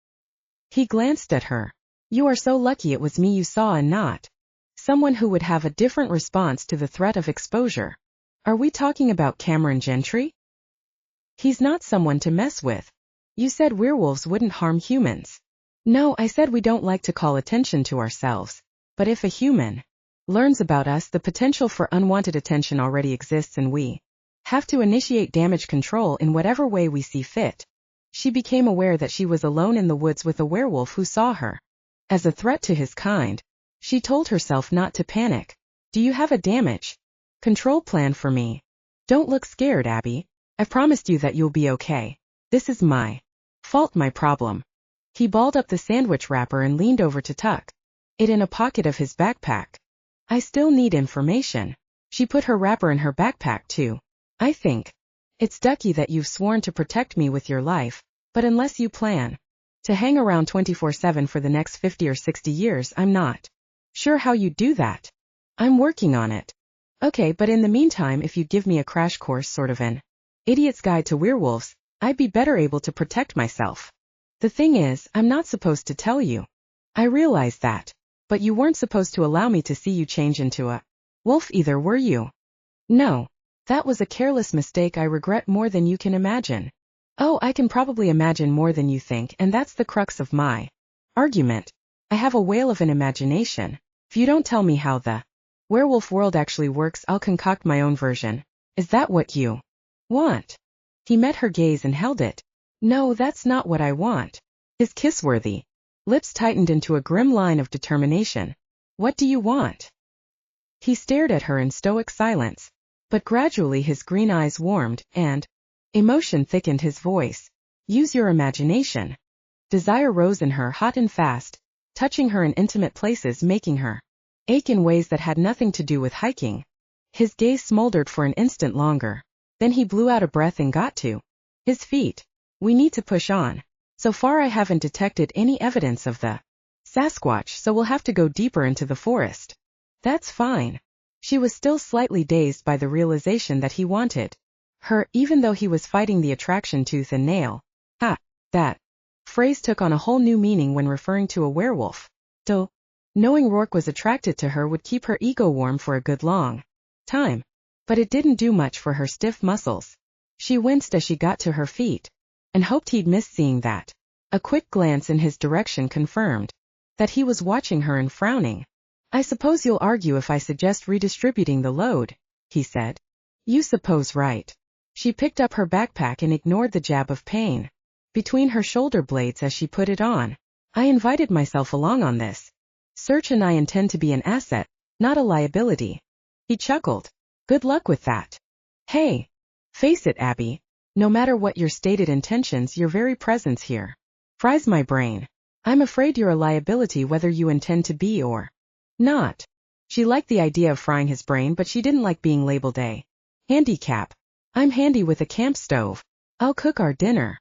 He glanced at her. You are so lucky it was me you saw and not someone who would have a different response to the threat of exposure. Are we talking about Cameron Gentry? He's not someone to mess with. You said werewolves wouldn't harm humans. No, I said we don't like to call attention to ourselves. But if a human learns about us, the potential for unwanted attention already exists and we have to initiate damage control in whatever way we see fit. She became aware that she was alone in the woods with a werewolf who saw her as a threat to his kind. She told herself not to panic. Do you have a damage control plan for me? Don't look scared, Abby. I've promised you that you'll be okay. This is my fault, my problem. He balled up the sandwich wrapper and leaned over to tuck it in a pocket of his backpack. I still need information. She put her wrapper in her backpack too. I think it's ducky that you've sworn to protect me with your life, but unless you plan to hang around 24/7 for the next 50 or 60 years, I'm not sure how you do that. I'm working on it. Okay, but in the meantime, if you'd give me a crash course, sort of an idiot's guide to werewolves, I'd be better able to protect myself. The thing is, I'm not supposed to tell you. I realize that. But you weren't supposed to allow me to see you change into a wolf either, were you? No. That was a careless mistake I regret more than you can imagine. Oh, I can probably imagine more than you think, and that's the crux of my argument. I have a whale of an imagination. If you don't tell me how the werewolf world actually works, I'll concoct my own version. Is that what you want? He met her gaze and held it. No, that's not what I want. His kiss-worthy lips tightened into a grim line of determination. What do you want? He stared at her in stoic silence, but gradually his green eyes warmed, and emotion thickened his voice. Use your imagination. Desire rose in her hot and fast, touching her in intimate places, making her ache in ways that had nothing to do with hiking. His gaze smoldered for an instant longer. Then he blew out a breath and got to his feet. We need to push on. So far I haven't detected any evidence of the Sasquatch, so we'll have to go deeper into the forest. That's fine. She was still slightly dazed by the realization that he wanted her, even though he was fighting the attraction tooth and nail. That phrase took on a whole new meaning when referring to a werewolf. Still, knowing Roarke was attracted to her would keep her ego warm for a good long time. But it didn't do much for her stiff muscles. She winced as she got to her feet, and hoped he'd miss seeing that. A quick glance in his direction confirmed that he was watching her and frowning. "I suppose you'll argue if I suggest redistributing the load," he said. "You suppose right." She picked up her backpack and ignored the jab of pain between her shoulder blades as she put it on. "I invited myself along on this search and I intend to be an asset, not a liability." He chuckled. "Good luck with that." "Hey, face it, Abby. No matter what your stated intentions, your very presence here fries my brain. I'm afraid you're a liability whether you intend to be or not." She liked the idea of frying his brain, but she didn't like being labeled a handicap. "I'm handy with a camp stove. I'll cook our dinner."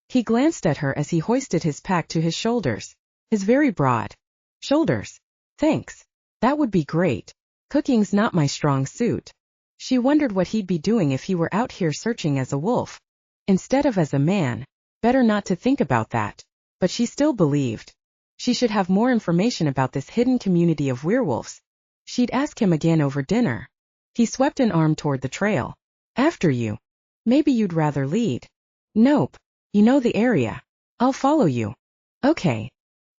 He glanced at her as he hoisted his pack to his shoulders. His very broad shoulders. "Thanks. That would be great. Cooking's not my strong suit." She wondered what he'd be doing if he were out here searching as a wolf instead of as a man. Better not to think about that. But she still believed she should have more information about this hidden community of werewolves. She'd ask him again over dinner. He swept an arm toward the trail. "After you. Maybe you'd rather lead." "Nope. You know the area. I'll follow you." "Okay."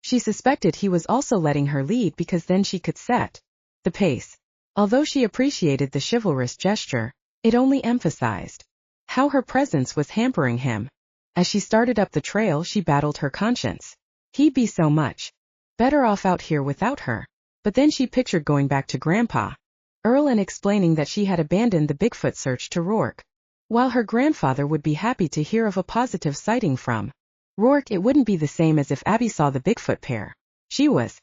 She suspected he was also letting her lead because then she could set the pace. Although she appreciated the chivalrous gesture, it only emphasized how her presence was hampering him. As she started up the trail, she battled her conscience. He'd be so much better off out here without her. But then she pictured going back to Grandpa Earl and explaining that she had abandoned the Bigfoot search to Roarke. While her grandfather would be happy to hear of a positive sighting from Roarke, it wouldn't be the same as if Abby saw the Bigfoot pair. She was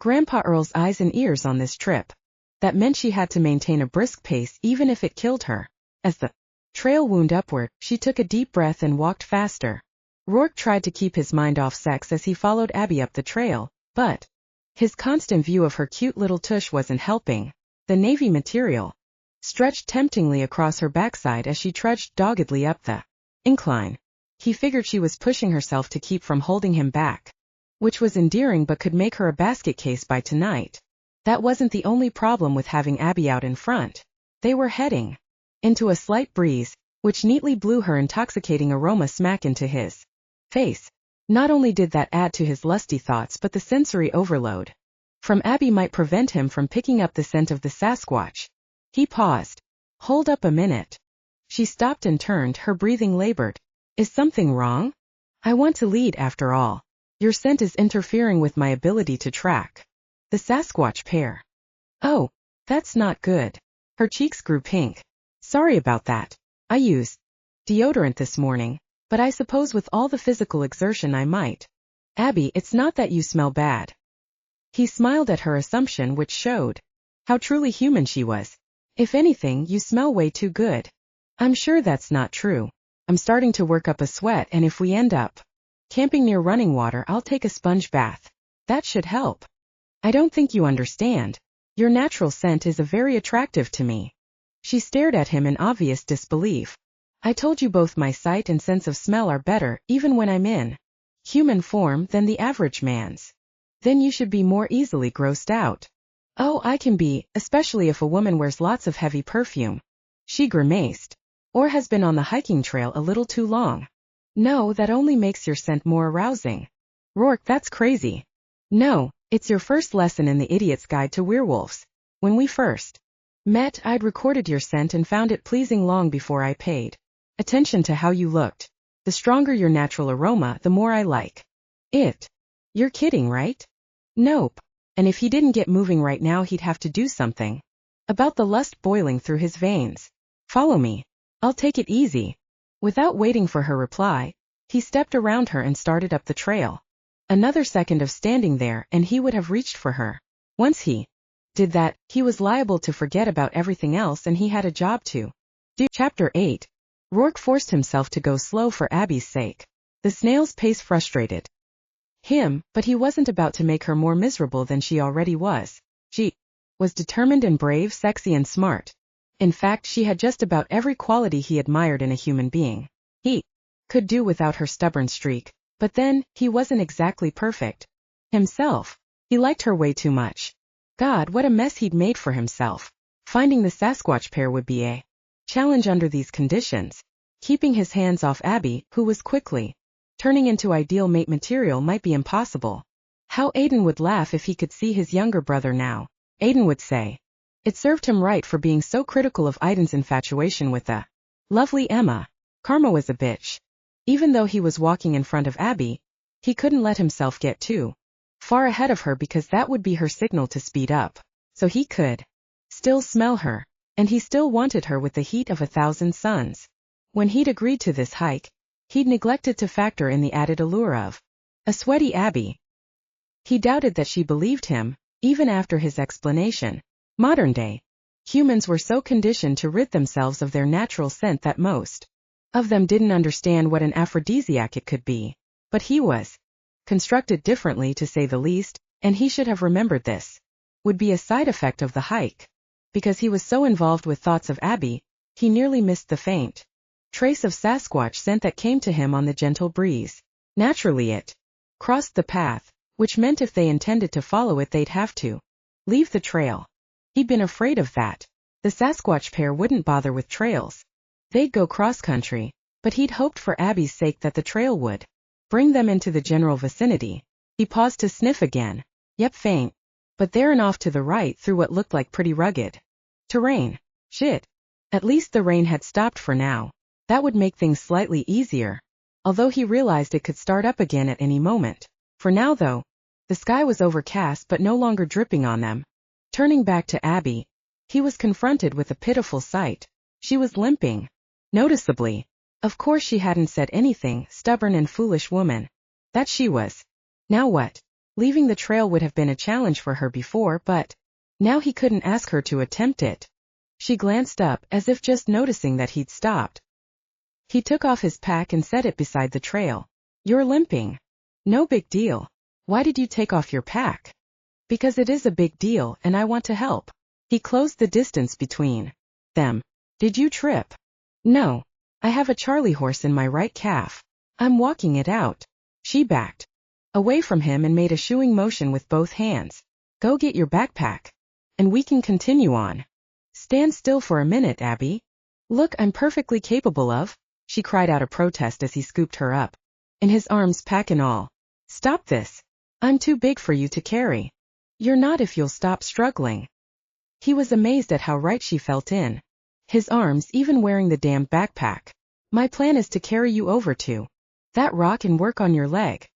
Grandpa Earl's eyes and ears on this trip. That meant she had to maintain a brisk pace even if it killed her. As the trail wound upward, she took a deep breath and walked faster. Roarke tried to keep his mind off sex as he followed Abby up the trail, but his constant view of her cute little tush wasn't helping. The navy material stretched temptingly across her backside as she trudged doggedly up the incline. He figured she was pushing herself to keep from holding him back, which was endearing but could make her a basket case by tonight. That wasn't the only problem with having Abby out in front. They were heading into a slight breeze, which neatly blew her intoxicating aroma smack into his face. Not only did that add to his lusty thoughts, but the sensory overload from Abby might prevent him from picking up the scent of the Sasquatch. He paused. "Hold up a minute." She stopped and turned, her breathing labored. "Is something wrong? I want to lead after all. Your scent is interfering with my ability to track the Sasquatch pair." "Oh, that's not good." Her cheeks grew pink. "Sorry about that. I used deodorant this morning, but I suppose with all the physical exertion I might." "Abby, it's not that you smell bad." He smiled at her assumption, which showed how truly human she was. "If anything, you smell way too good." "I'm sure that's not true. I'm starting to work up a sweat, and if we end up camping near running water, I'll take a sponge bath. That should help." "I don't think you understand. Your natural scent is very attractive to me." She stared at him in obvious disbelief. "I told you both my sight and sense of smell are better, even when I'm in human form, than the average man's." "Then you should be more easily grossed out." "Oh, I can be, especially if a woman wears lots of heavy perfume." She grimaced. "Or has been on the hiking trail a little too long." "No, that only makes your scent more arousing." "Roarke, that's crazy." "No, it's your first lesson in the Idiot's Guide to Werewolves. When we first met, I'd recorded your scent and found it pleasing long before I paid attention to how you looked. The stronger your natural aroma, the more I like it." "You're kidding, right?" "Nope." And if he didn't get moving right now, he'd have to do something about the lust boiling through his veins. "Follow me. I'll take it easy." Without waiting for her reply, he stepped around her and started up the trail. Another second of standing there, and he would have reached for her. Once he did that, he was liable to forget about everything else, and he had a job to do. Chapter 8. Roarke forced himself to go slow for Abby's sake. The snail's pace frustrated him, but he wasn't about to make her more miserable than she already was. She was determined and brave, sexy and smart. In fact, she had just about every quality he admired in a human being. He could do without her stubborn streak, but then, he wasn't exactly perfect. Himself. He liked her way too much. God, what a mess he'd made for himself. Finding the Sasquatch pair would be a challenge under these conditions. Keeping his hands off Abby, who was quickly turning into ideal mate material, might be impossible. How Aiden would laugh if he could see his younger brother now. Aiden would say. It served him right for being so critical of Aiden's infatuation with the lovely Emma. Karma was a bitch. Even though he was walking in front of Abby, he couldn't let himself get too far ahead of her because that would be her signal to speed up. So he could still smell her, and he still wanted her with the heat of 1,000 suns. When he'd agreed to this hike, he'd neglected to factor in the added allure of a sweaty Abby. He doubted that she believed him, even after his explanation. Modern day humans were so conditioned to rid themselves of their natural scent that most of them didn't understand what an aphrodisiac it could be. But he was constructed differently, to say the least, and he should have remembered this would be a side effect of the hike. Because he was so involved with thoughts of Abby, he nearly missed the faint trace of Sasquatch scent that came to him on the gentle breeze. Naturally it crossed the path, which meant if they intended to follow it they'd have to leave the trail. He'd been afraid of that. The Sasquatch pair wouldn't bother with trails. They'd go cross-country, but he'd hoped for Abby's sake that the trail would bring them into the general vicinity. He paused to sniff again. Yep, faint. But there and off to the right through what looked like pretty rugged terrain. Shit. At least the rain had stopped for now. That would make things slightly easier. Although he realized it could start up again at any moment. For now though, the sky was overcast but no longer dripping on them. Turning back to Abby, he was confronted with a pitiful sight. She was limping. Noticeably. Of course she hadn't said anything, stubborn and foolish woman. That she was. Now what? Leaving the trail would have been a challenge for her before, but now he couldn't ask her to attempt it. She glanced up, as if just noticing that he'd stopped. He took off his pack and set it beside the trail. You're limping. No big deal. Why did you take off your pack? Because it is a big deal, and I want to help. He closed the distance between them. Did you trip? No. I have a Charlie horse in my right calf. I'm walking it out. She backed away from him and made a shooing motion with both hands. Go get your backpack. And we can continue on. Stand still for a minute, Abby. Look, I'm perfectly capable of, she cried out a protest as he scooped her up in his arms, pack and all. Stop this. I'm too big for you to carry. You're not if you'll stop struggling. He was amazed at how right she felt in his arms, even wearing the damned backpack. My plan is to carry you over to that rock and work on your leg.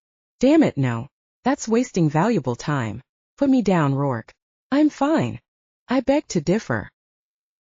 Damn it, no. That's wasting valuable time. Put me down, Roarke. I'm fine. I beg to differ.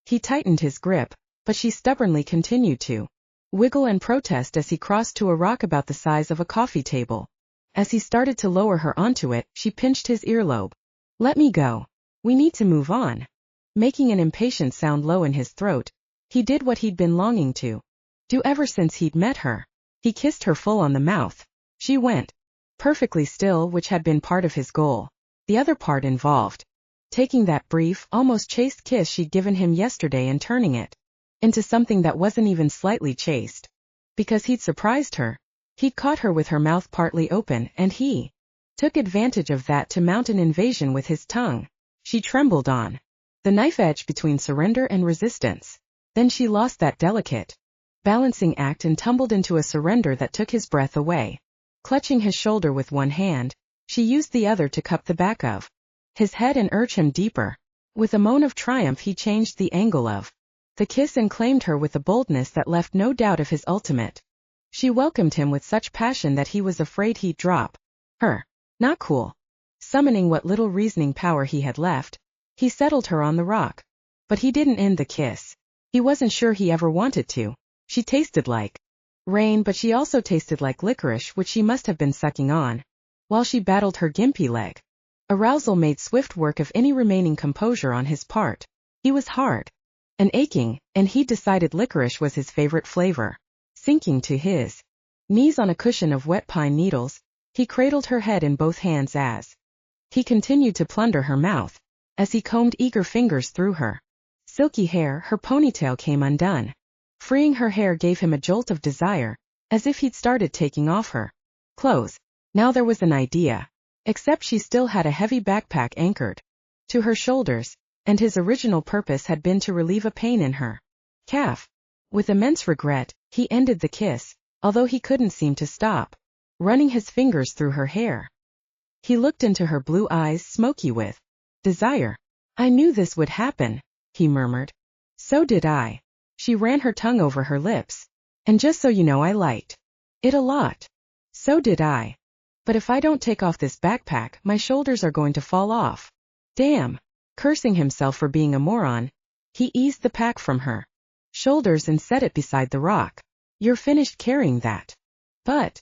He tightened his grip, but she stubbornly continued to wiggle and protest as he crossed to a rock about the size of a coffee table. As he started to lower her onto it, she pinched his earlobe. Let me go. We need to move on. Making an impatient sound low in his throat, he did what he'd been longing to do ever since he'd met her. He kissed her full on the mouth. She went perfectly still, which had been part of his goal. The other part involved taking that brief, almost chaste kiss she'd given him yesterday and turning it into something that wasn't even slightly chaste. Because he'd surprised her. He'd caught her with her mouth partly open, and he took advantage of that to mount an invasion with his tongue. She trembled on the knife edge between surrender and resistance. Then she lost that delicate balancing act and tumbled into a surrender that took his breath away. Clutching his shoulder with one hand, she used the other to cup the back of his head and urge him deeper. With a moan of triumph he changed the angle of the kiss and claimed her with a boldness that left no doubt of his ultimate. She welcomed him with such passion that he was afraid he'd drop her. Not cool. Summoning what little reasoning power he had left, he settled her on the rock. But he didn't end the kiss. He wasn't sure he ever wanted to. She tasted like rain, but she also tasted like licorice, which she must have been sucking on while she battled her gimpy leg. Arousal made swift work of any remaining composure on his part. He was hard and aching, and he'd decided licorice was his favorite flavor. Sinking to his knees on a cushion of wet pine needles, he cradled her head in both hands as he continued to plunder her mouth. as he combed eager fingers through her silky hair. Her ponytail came undone. Freeing her hair gave him a jolt of desire, as if he'd started taking off her clothes. Now there was an idea. Except she still had a heavy backpack anchored to her shoulders, and his original purpose had been to relieve a pain in her calf. With immense regret, he ended the kiss, although he couldn't seem to stop running his fingers through her hair. He looked into her blue eyes, smoky with desire. "I knew this would happen," he murmured. "So did I." She ran her tongue over her lips. "And just so you know, I liked it a lot." "So did I. But if I don't take off this backpack, my shoulders are going to fall off." Damn. Cursing himself for being a moron, he eased the pack from her shoulders and set it beside the rock. "You're finished carrying that." "But..."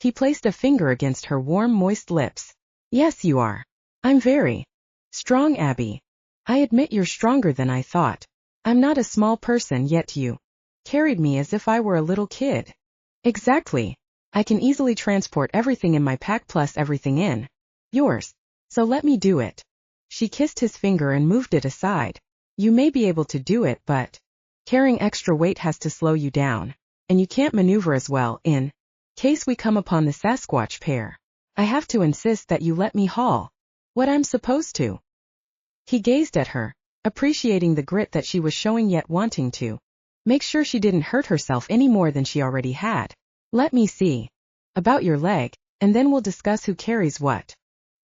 He placed a finger against her warm, moist lips. "Yes, you are. I'm very strong, Abby. I admit you're stronger than I thought. I'm not a small person, yet you carried me as if I were a little kid." "Exactly. I can easily transport everything in my pack plus everything in yours. So let me do it." She kissed his finger and moved it aside. "You may be able to do it, but carrying extra weight has to slow you down, and you can't maneuver as well in case we come upon the Sasquatch pair. I have to insist that you let me haul what I'm supposed to." He gazed at her, appreciating the grit that she was showing yet wanting to make sure she didn't hurt herself any more than she already had. "Let me see about your leg, and then we'll discuss who carries what."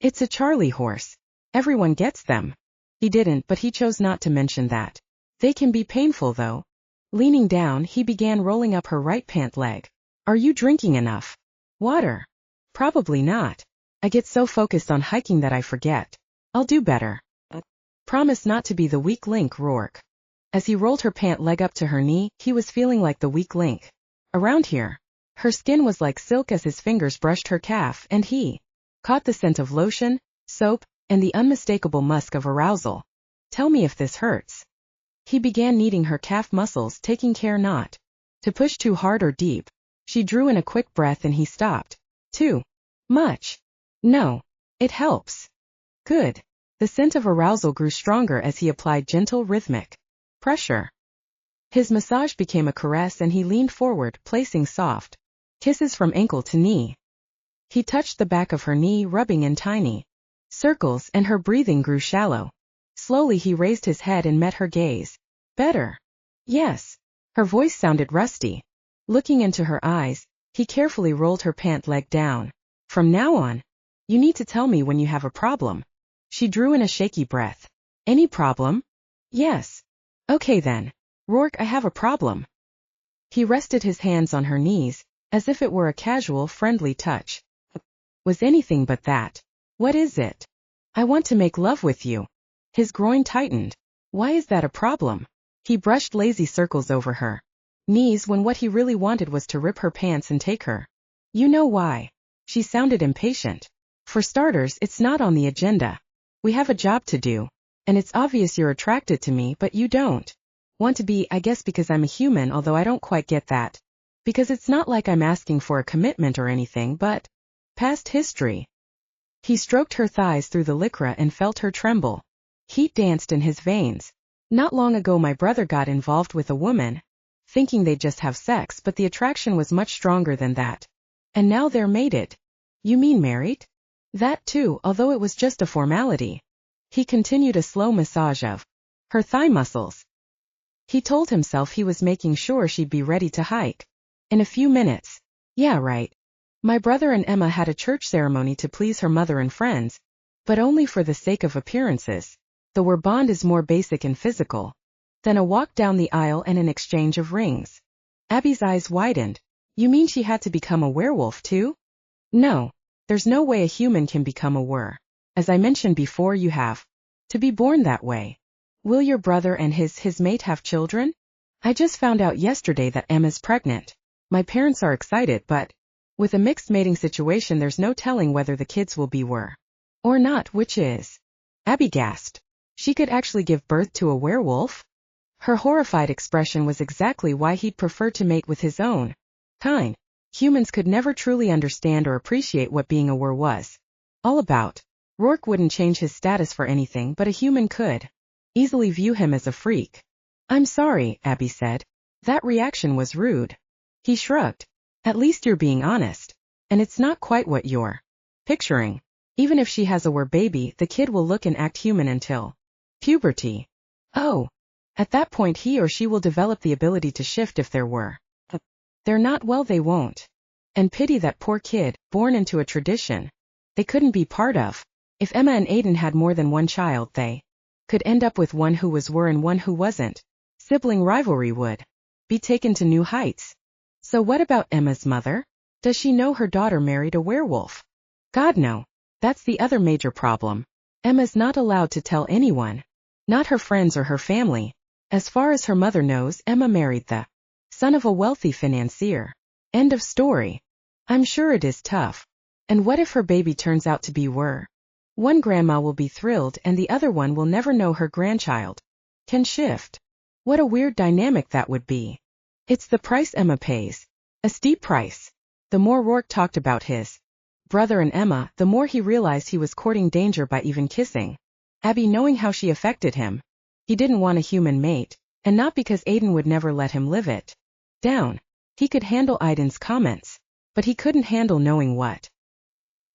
"It's a Charlie horse. Everyone gets them." He didn't, but he chose not to mention that. "They can be painful though." Leaning down, he began rolling up her right pant leg. "Are you drinking enough water?" "Probably not. I get so focused on hiking that I forget. I'll do better. Promise not to be the weak link, Roarke." As he rolled her pant leg up to her knee, he was feeling like the weak link around here. Her skin was like silk as his fingers brushed her calf, and he caught the scent of lotion, soap, and the unmistakable musk of arousal. "Tell me if this hurts." He began kneading her calf muscles, taking care not to push too hard or deep. She drew in a quick breath and he stopped. "Too much." "No. It helps." "Good." The scent of arousal grew stronger as he applied gentle, rhythmic pressure. His massage became a caress and he leaned forward, placing soft kisses from ankle to knee. He touched the back of her knee, rubbing in tiny circles, and her breathing grew shallow. Slowly he raised his head and met her gaze. "Better?" "Yes." Her voice sounded rusty. Looking into her eyes, he carefully rolled her pant leg down. "From now on, you need to tell me when you have a problem." She drew in a shaky breath. "Any problem?" "Yes." "Okay then. Roarke, I have a problem." He rested his hands on her knees, as if it were a casual, friendly touch. "Was anything but that." "What is it?" "I want to make love with you." His groin tightened. "Why is that a problem?" He brushed lazy circles over her knees when what he really wanted was to rip her pants and take her. "You know why." She sounded impatient. "For starters, it's not on the agenda. We have a job to do, and it's obvious you're attracted to me, but you don't want to be, I guess because I'm a human, although I don't quite get that. Because it's not like I'm asking for a commitment or anything, but past history." He stroked her thighs through the lycra and felt her tremble. Heat danced in his veins. "Not long ago my brother got involved with a woman, thinking they'd just have sex, but the attraction was much stronger than that. And now they're mated." "You mean married?" "That too, although it was just a formality." He continued a slow massage of her thigh muscles. He told himself he was making sure she'd be ready to hike in a few minutes. "Yeah, right. My brother and Emma had a church ceremony to please her mother and friends, but only for the sake of appearances. Though our bond is more basic and physical than a walk down the aisle and an exchange of rings." Abby's eyes widened. "You mean she had to become a werewolf too?" "No. There's no way a human can become a were. As I mentioned before, you have to be born that way." "Will your brother and his mate have children?" "I just found out yesterday that Emma's pregnant. My parents are excited, but with a mixed mating situation there's no telling whether the kids will be were or not, which is..." Abby gasped. She could actually give birth to a werewolf? Her horrified expression was exactly why he'd prefer to mate with his own kind. Humans could never truly understand or appreciate what being a were was all about. Roarke wouldn't change his status for anything, but a human could easily view him as a freak. I'm sorry, Abby said. That reaction was rude. He shrugged. At least you're being honest. And it's not quite what you're picturing. Even if she has a were baby, the kid will look and act human until puberty. Oh. At that point he or she will develop the ability to shift if there were. They're not, well, they won't. And pity that poor kid, born into a tradition they couldn't be part of. If Emma and Aiden had more than one child, they could end up with one who was were and one who wasn't. Sibling rivalry would be taken to new heights. So what about Emma's mother? Does she know her daughter married a werewolf? God, no. That's the other major problem. Emma's not allowed to tell anyone. Not her friends or her family. As far as her mother knows, Emma married the son of a wealthy financier. End of story. I'm sure it is tough. And what if her baby turns out to be were? One grandma will be thrilled and the other one will never know her grandchild can shift. What a weird dynamic that would be. It's the price Emma pays. A steep price. The more Roarke talked about his brother and Emma, the more he realized he was courting danger by even kissing Abby, knowing how she affected him. He didn't want a human mate, and not because Aiden would never let him live it down. He could handle Aiden's comments, but he couldn't handle knowing what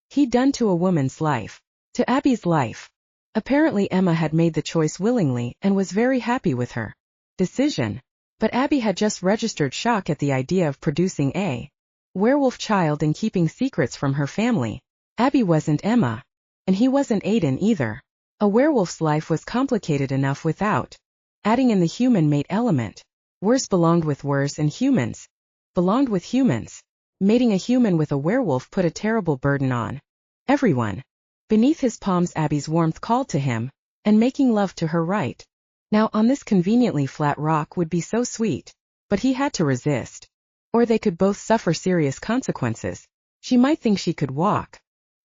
he'd done to a woman's life, to Abby's life. Apparently Emma had made the choice willingly and was very happy with her decision. But Abby had just registered shock at the idea of producing a werewolf child and keeping secrets from her family. Abby wasn't Emma. And he wasn't Aiden either. A werewolf's life was complicated enough without adding in the human mate element. Wers belonged with wers and humans belonged with humans. Mating a human with a werewolf put a terrible burden on everyone. Beneath his palms Abby's warmth called to him, and making love to her right now on this conveniently flat rock would be so sweet. But he had to resist. Or they could both suffer serious consequences. She might think she could walk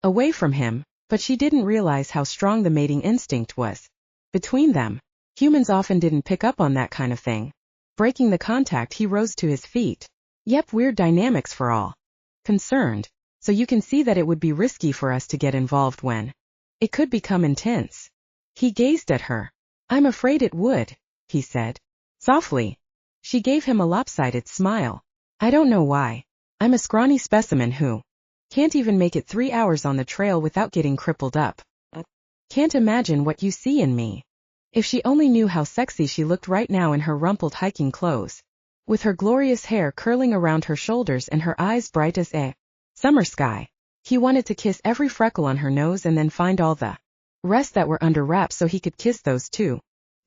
away from him, but she didn't realize how strong the mating instinct was between them. Humans often didn't pick up on that kind of thing. Breaking the contact, he rose to his feet. Yep, weird dynamics for all concerned. So you can see that it would be risky for us to get involved when it could become intense. He gazed at her. I'm afraid it would, he said softly. She gave him a lopsided smile. I don't know why. I'm a scrawny specimen who can't even make it 3 hours on the trail without getting crippled up. Can't imagine what you see in me. If she only knew how sexy she looked right now in her rumpled hiking clothes, with her glorious hair curling around her shoulders and her eyes bright as a summer sky. He wanted to kiss every freckle on her nose and then find all the rest that were under wraps so he could kiss those too.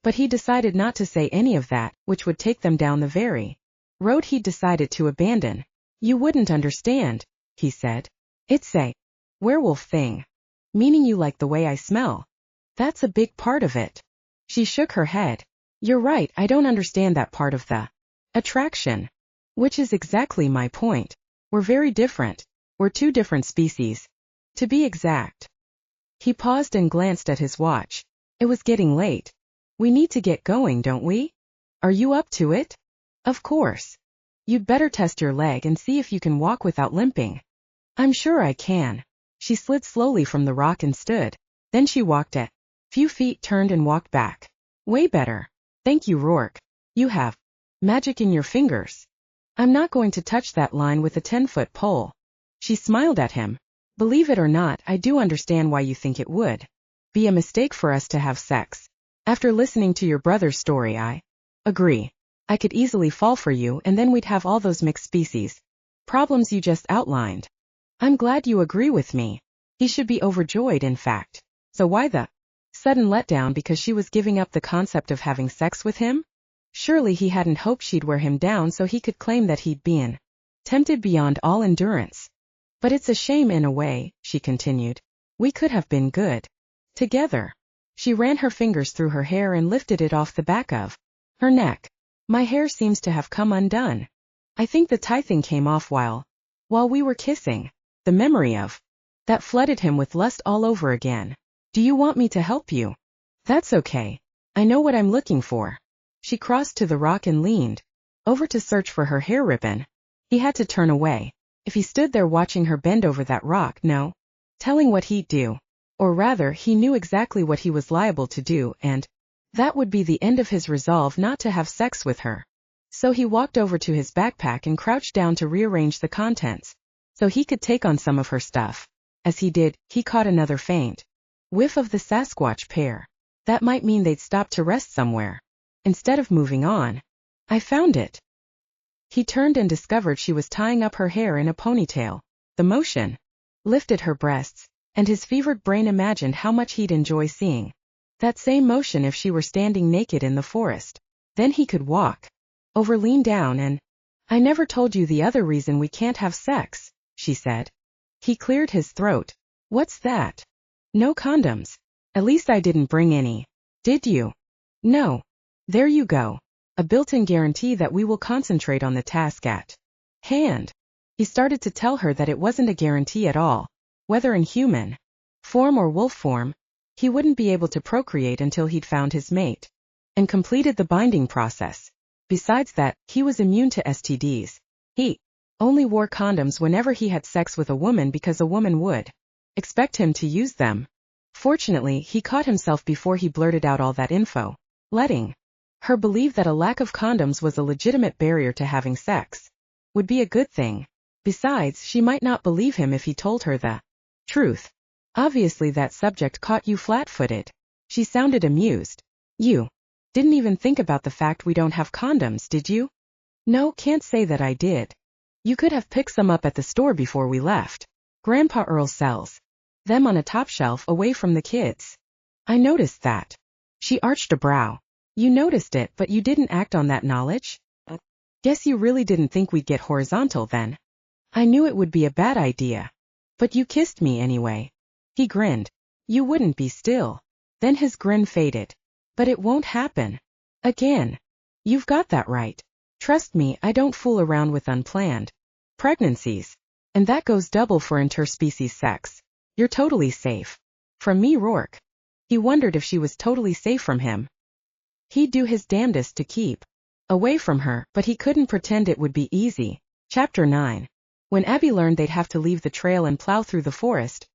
But he decided not to say any of that, which would take them down the very road he'd decided to abandon. You wouldn't understand, he said. It's a werewolf thing. Meaning you like the way I smell. That's a big part of it. She shook her head. You're right, I don't understand that part of the attraction. Which is exactly my point. We're very different. We're two different species. To be exact. He paused and glanced at his watch. It was getting late. We need to get going, don't we? Are you up to it? Of course. You'd better test your leg and see if you can walk without limping. I'm sure I can. She slid slowly from the rock and stood. Then she walked a few feet, turned and walked back. Way better. Thank you, Roarke. You have magic in your fingers. I'm not going to touch that line with a 10-foot pole. She smiled at him. Believe it or not, I do understand why you think it would be a mistake for us to have sex. After listening to your brother's story, I agree. I could easily fall for you and then we'd have all those mixed species problems you just outlined. I'm glad you agree with me. He should be overjoyed, in fact. So why the sudden letdown? Because she was giving up the concept of having sex with him? Surely he hadn't hoped she'd wear him down so he could claim that he'd been tempted beyond all endurance. But it's a shame in a way, she continued. We could have been good together. She ran her fingers through her hair and lifted it off the back of her neck. My hair seems to have come undone. I think the tithing came off while we were kissing. The memory of that flooded him with lust all over again. Do you want me to help you? That's okay. I know what I'm looking for. She crossed to the rock and leaned over to search for her hair ribbon. He had to turn away. If he stood there watching her bend over that rock, no telling what he'd do. Or rather, he knew exactly what he was liable to do, and that would be the end of his resolve not to have sex with her. So he walked over to his backpack and crouched down to rearrange the contents, so he could take on some of her stuff. As he did, he caught another faint whiff of the Sasquatch pair. That might mean they'd stopped to rest somewhere. Instead of moving on. I found it. He turned and discovered she was tying up her hair in a ponytail. The motion lifted her breasts, and his fevered brain imagined how much he'd enjoy seeing that same motion if she were standing naked in the forest. Then he could walk over, lean down, and, "I never told you the other reason we can't have sex," she said. He cleared his throat. "What's that?" "No condoms. At least I didn't bring any. Did you?" "No." "There you go. A built-in guarantee that we will concentrate on the task at hand." He started to tell her that it wasn't a guarantee at all. Whether in human form or wolf form, he wouldn't be able to procreate until he'd found his mate and completed the binding process. Besides that, he was immune to STDs. He only wore condoms whenever he had sex with a woman because a woman would expect him to use them. Fortunately, he caught himself before he blurted out all that info, letting her believe that a lack of condoms was a legitimate barrier to having sex would be a good thing. Besides, she might not believe him if he told her the truth. "Obviously that subject caught you flat-footed." She sounded amused. "You didn't even think about the fact we don't have condoms, did you?" "No, can't say that I did. You could have picked some up at the store before we left. Grandpa Earl sells them on a top shelf away from the kids." "I noticed that." She arched a brow. "You noticed it, but you didn't act on that knowledge? Guess you really didn't think we'd get horizontal then." "I knew it would be a bad idea. But you kissed me anyway." He grinned. "You wouldn't be still." Then his grin faded. "But it won't happen again. You've got that right. Trust me, I don't fool around with unplanned pregnancies. And that goes double for interspecies sex. You're totally safe from me, Roarke." He wondered if she was totally safe from him. He'd do his damnedest to keep away from her, but he couldn't pretend it would be easy. Chapter 9. When Abby learned they'd have to leave the trail and plow through the forest,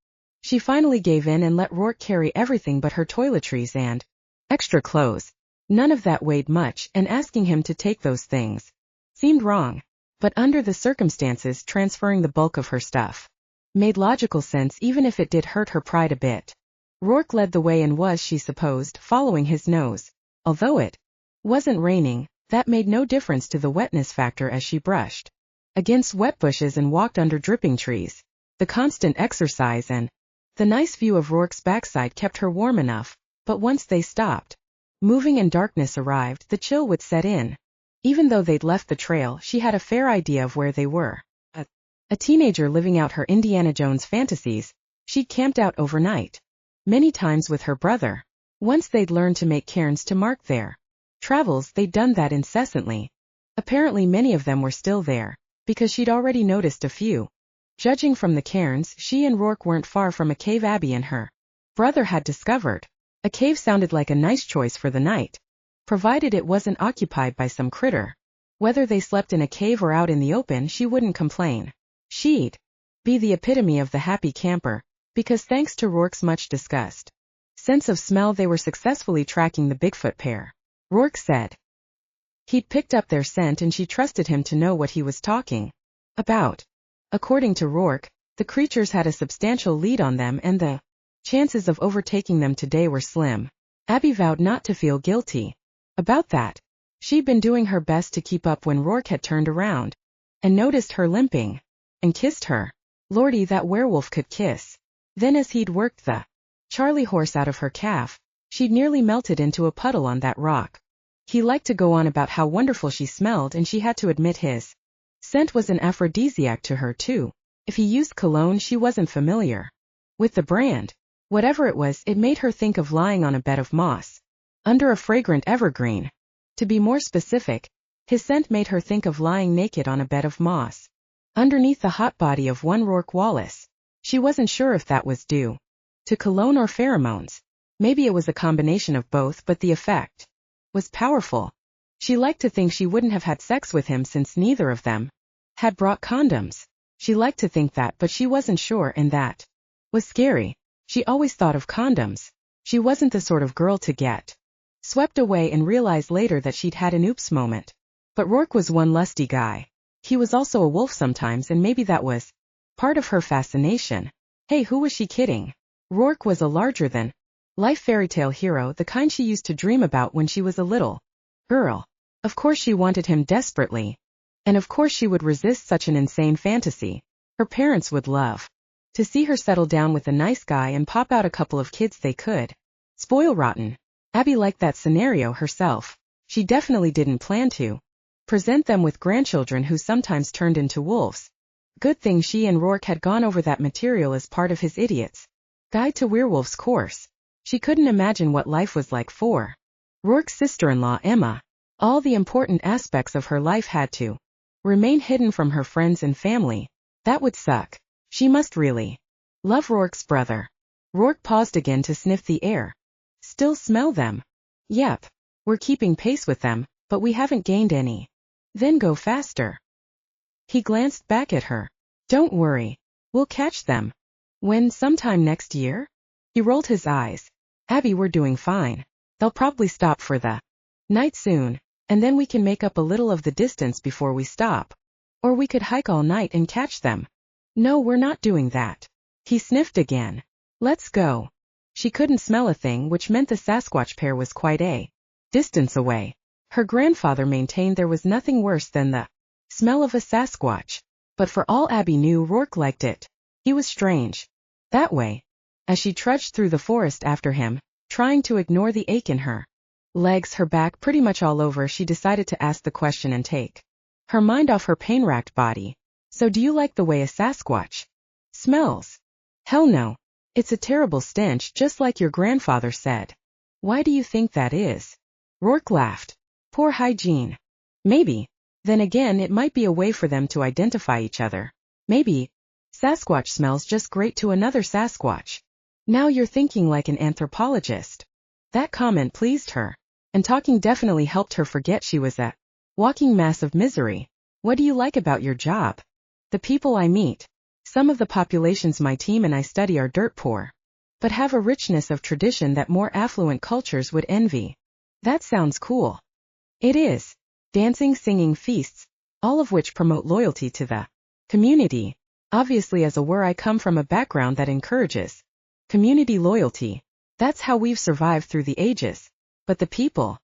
she finally gave in and let Roarke carry everything but her toiletries and extra clothes. None of that weighed much, and asking him to take those things seemed wrong. But under the circumstances, transferring the bulk of her stuff made logical sense, even if it did hurt her pride a bit. Roarke led the way and was, she supposed, following his nose. Although it wasn't raining, that made no difference to the wetness factor as she brushed against wet bushes and walked under dripping trees. The constant exercise and the nice view of Roarke's backside kept her warm enough, but once they stopped moving and darkness arrived, the chill would set in. Even though they'd left the trail, she had a fair idea of where they were. A teenager living out her Indiana Jones fantasies, she'd camped out overnight many times with her brother. Once they'd learned to make cairns to mark their travels, they'd done that incessantly. Apparently many of them were still there, because she'd already noticed a few. Judging from the cairns, she and Roarke weren't far from a cave Abby and her brother had discovered. A cave sounded like a nice choice for the night, provided it wasn't occupied by some critter. Whether they slept in a cave or out in the open, she wouldn't complain. She'd be the epitome of the happy camper, because thanks to Roarke's much discussed sense of smell, they were successfully tracking the Bigfoot pair. Roarke said he'd picked up their scent and she trusted him to know what he was talking about. According to Roarke, the creatures had a substantial lead on them and the chances of overtaking them today were slim. Abby vowed not to feel guilty about that. She'd been doing her best to keep up when Roarke had turned around and noticed her limping and kissed her. Lordy, that werewolf could kiss. Then as he'd worked the Charlie horse out of her calf, she'd nearly melted into a puddle on that rock. He liked to go on about how wonderful she smelled, and she had to admit his scent was an aphrodisiac to her too. If he used cologne, she wasn't familiar with the brand. Whatever it was, it made her think of lying on a bed of moss under a fragrant evergreen. To be more specific, his scent made her think of lying naked on a bed of moss underneath the hot body of one Roarke Wallace. She wasn't sure if that was due to cologne or pheromones. Maybe it was a combination of both, but the effect was powerful. She liked to think she wouldn't have had sex with him since neither of them had brought condoms. She liked to think that, but she wasn't sure, and that was scary. She always thought of condoms. She wasn't the sort of girl to get swept away and realize later that she'd had an oops moment. But Roarke was one lusty guy. He was also a wolf sometimes, and maybe that was part of her fascination. Hey, who was she kidding? Roarke was a larger-than-life fairytale hero, the kind she used to dream about when she was a little girl. Of course she wanted him desperately. And of course she would resist such an insane fantasy. Her parents would love to see her settle down with a nice guy and pop out a couple of kids they could spoil rotten. Abby liked that scenario herself. She definitely didn't plan to present them with grandchildren who sometimes turned into wolves. Good thing she and Roarke had gone over that material as part of his Idiot's Guide to Werewolves course. She couldn't imagine what life was like for Roarke's sister-in-law Emma. All the important aspects of her life had to remain hidden from her friends and family. That would suck. She must really love Roarke's brother. Roarke paused again to sniff the air. Still smell them? Yep. We're keeping pace with them, but we haven't gained any. Then go faster. He glanced back at her. Don't worry. We'll catch them. When, sometime next year? He rolled his eyes. Abby, we're doing fine. They'll probably stop for the night soon, and then we can make up a little of the distance before we stop. Or we could hike all night and catch them. No, we're not doing that. He sniffed again. Let's go. She couldn't smell a thing, which meant the Sasquatch pair was quite a distance away. Her grandfather maintained there was nothing worse than the smell of a Sasquatch. But for all Abby knew, Roarke liked it. He was strange that way. As she trudged through the forest after him, trying to ignore the ache in her legs, her back pretty much all over, she decided to ask the question and take her mind off her pain-racked body. So do you like the way a Sasquatch smells? Hell no. It's a terrible stench, just like your grandfather said. Why do you think that is? Roarke laughed. Poor hygiene. Maybe. Then again, it might be a way for them to identify each other. Maybe. Sasquatch smells just great to another Sasquatch. Now you're thinking like an anthropologist. That comment pleased her. And talking definitely helped her forget she was a walking mass of misery. What do you like about your job? The people I meet. Some of the populations my team and I study are dirt poor, but have a richness of tradition that more affluent cultures would envy. That sounds cool. It is. Dancing, singing, feasts, all of which promote loyalty to the community. Obviously, as a were, I come from a background that encourages community loyalty. That's how we've survived through the ages. But the people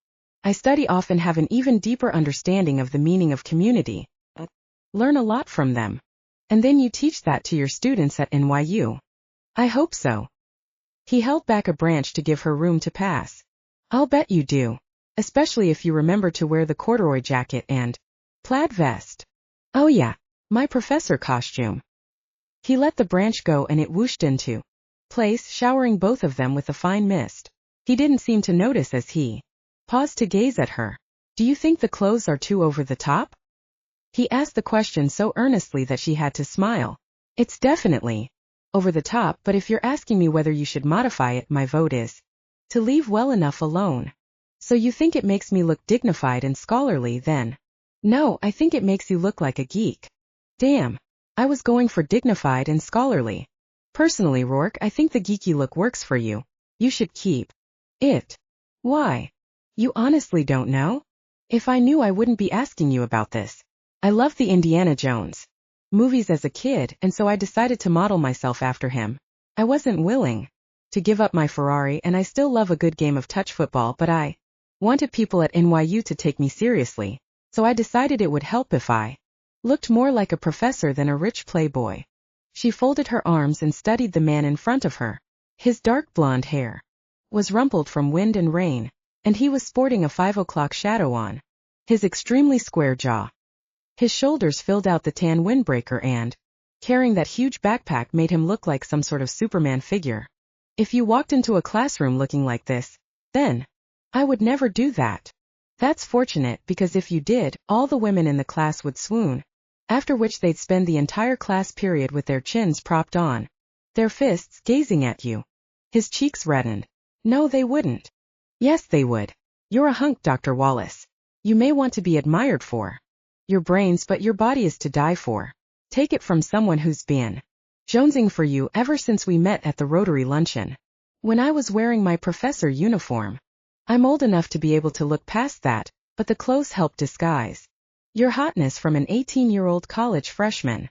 I study often have an even deeper understanding of the meaning of community. Learn a lot from them. And then you teach that to your students at NYU. I hope so. He held back a branch to give her room to pass. I'll bet you do. Especially if you remember to wear the corduroy jacket and plaid vest. Oh yeah, my professor costume. He let the branch go and it whooshed into place, showering both of them with a fine mist. He didn't seem to notice as he paused to gaze at her. Do you think the clothes are too over the top? He asked the question so earnestly that she had to smile. It's definitely over the top, but if you're asking me whether you should modify it, my vote is to leave well enough alone. So you think it makes me look dignified and scholarly then? No, I think it makes you look like a geek. Damn. I was going for dignified and scholarly. Personally, Roarke, I think the geeky look works for you. You should keep it. Why? You honestly don't know? If I knew, I wouldn't be asking you about this. I loved the Indiana Jones movies as a kid, and so I decided to model myself after him. I wasn't willing to give up my Ferrari, and I still love a good game of touch football, but I wanted people at NYU to take me seriously, so I decided it would help if I looked more like a professor than a rich playboy. She folded her arms and studied the man in front of her. His dark blonde hair was rumpled from wind and rain, and he was sporting a 5 o'clock shadow on his extremely square jaw. His shoulders filled out the tan windbreaker, and carrying that huge backpack made him look like some sort of Superman figure. If you walked into a classroom looking like this, then I would never do that. That's fortunate, because if you did, all the women in the class would swoon, after which they'd spend the entire class period with their chins propped on their fists, gazing at you. His cheeks reddened. No, they wouldn't. Yes, they would. You're a hunk, Dr. Wallace. You may want to be admired for your brains, but your body is to die for. Take it from someone who's been Jonesing for you ever since we met at the Rotary luncheon. When I was wearing my professor uniform. I'm old enough to be able to look past that, but the clothes help disguise your hotness from an 18-year-old college freshman.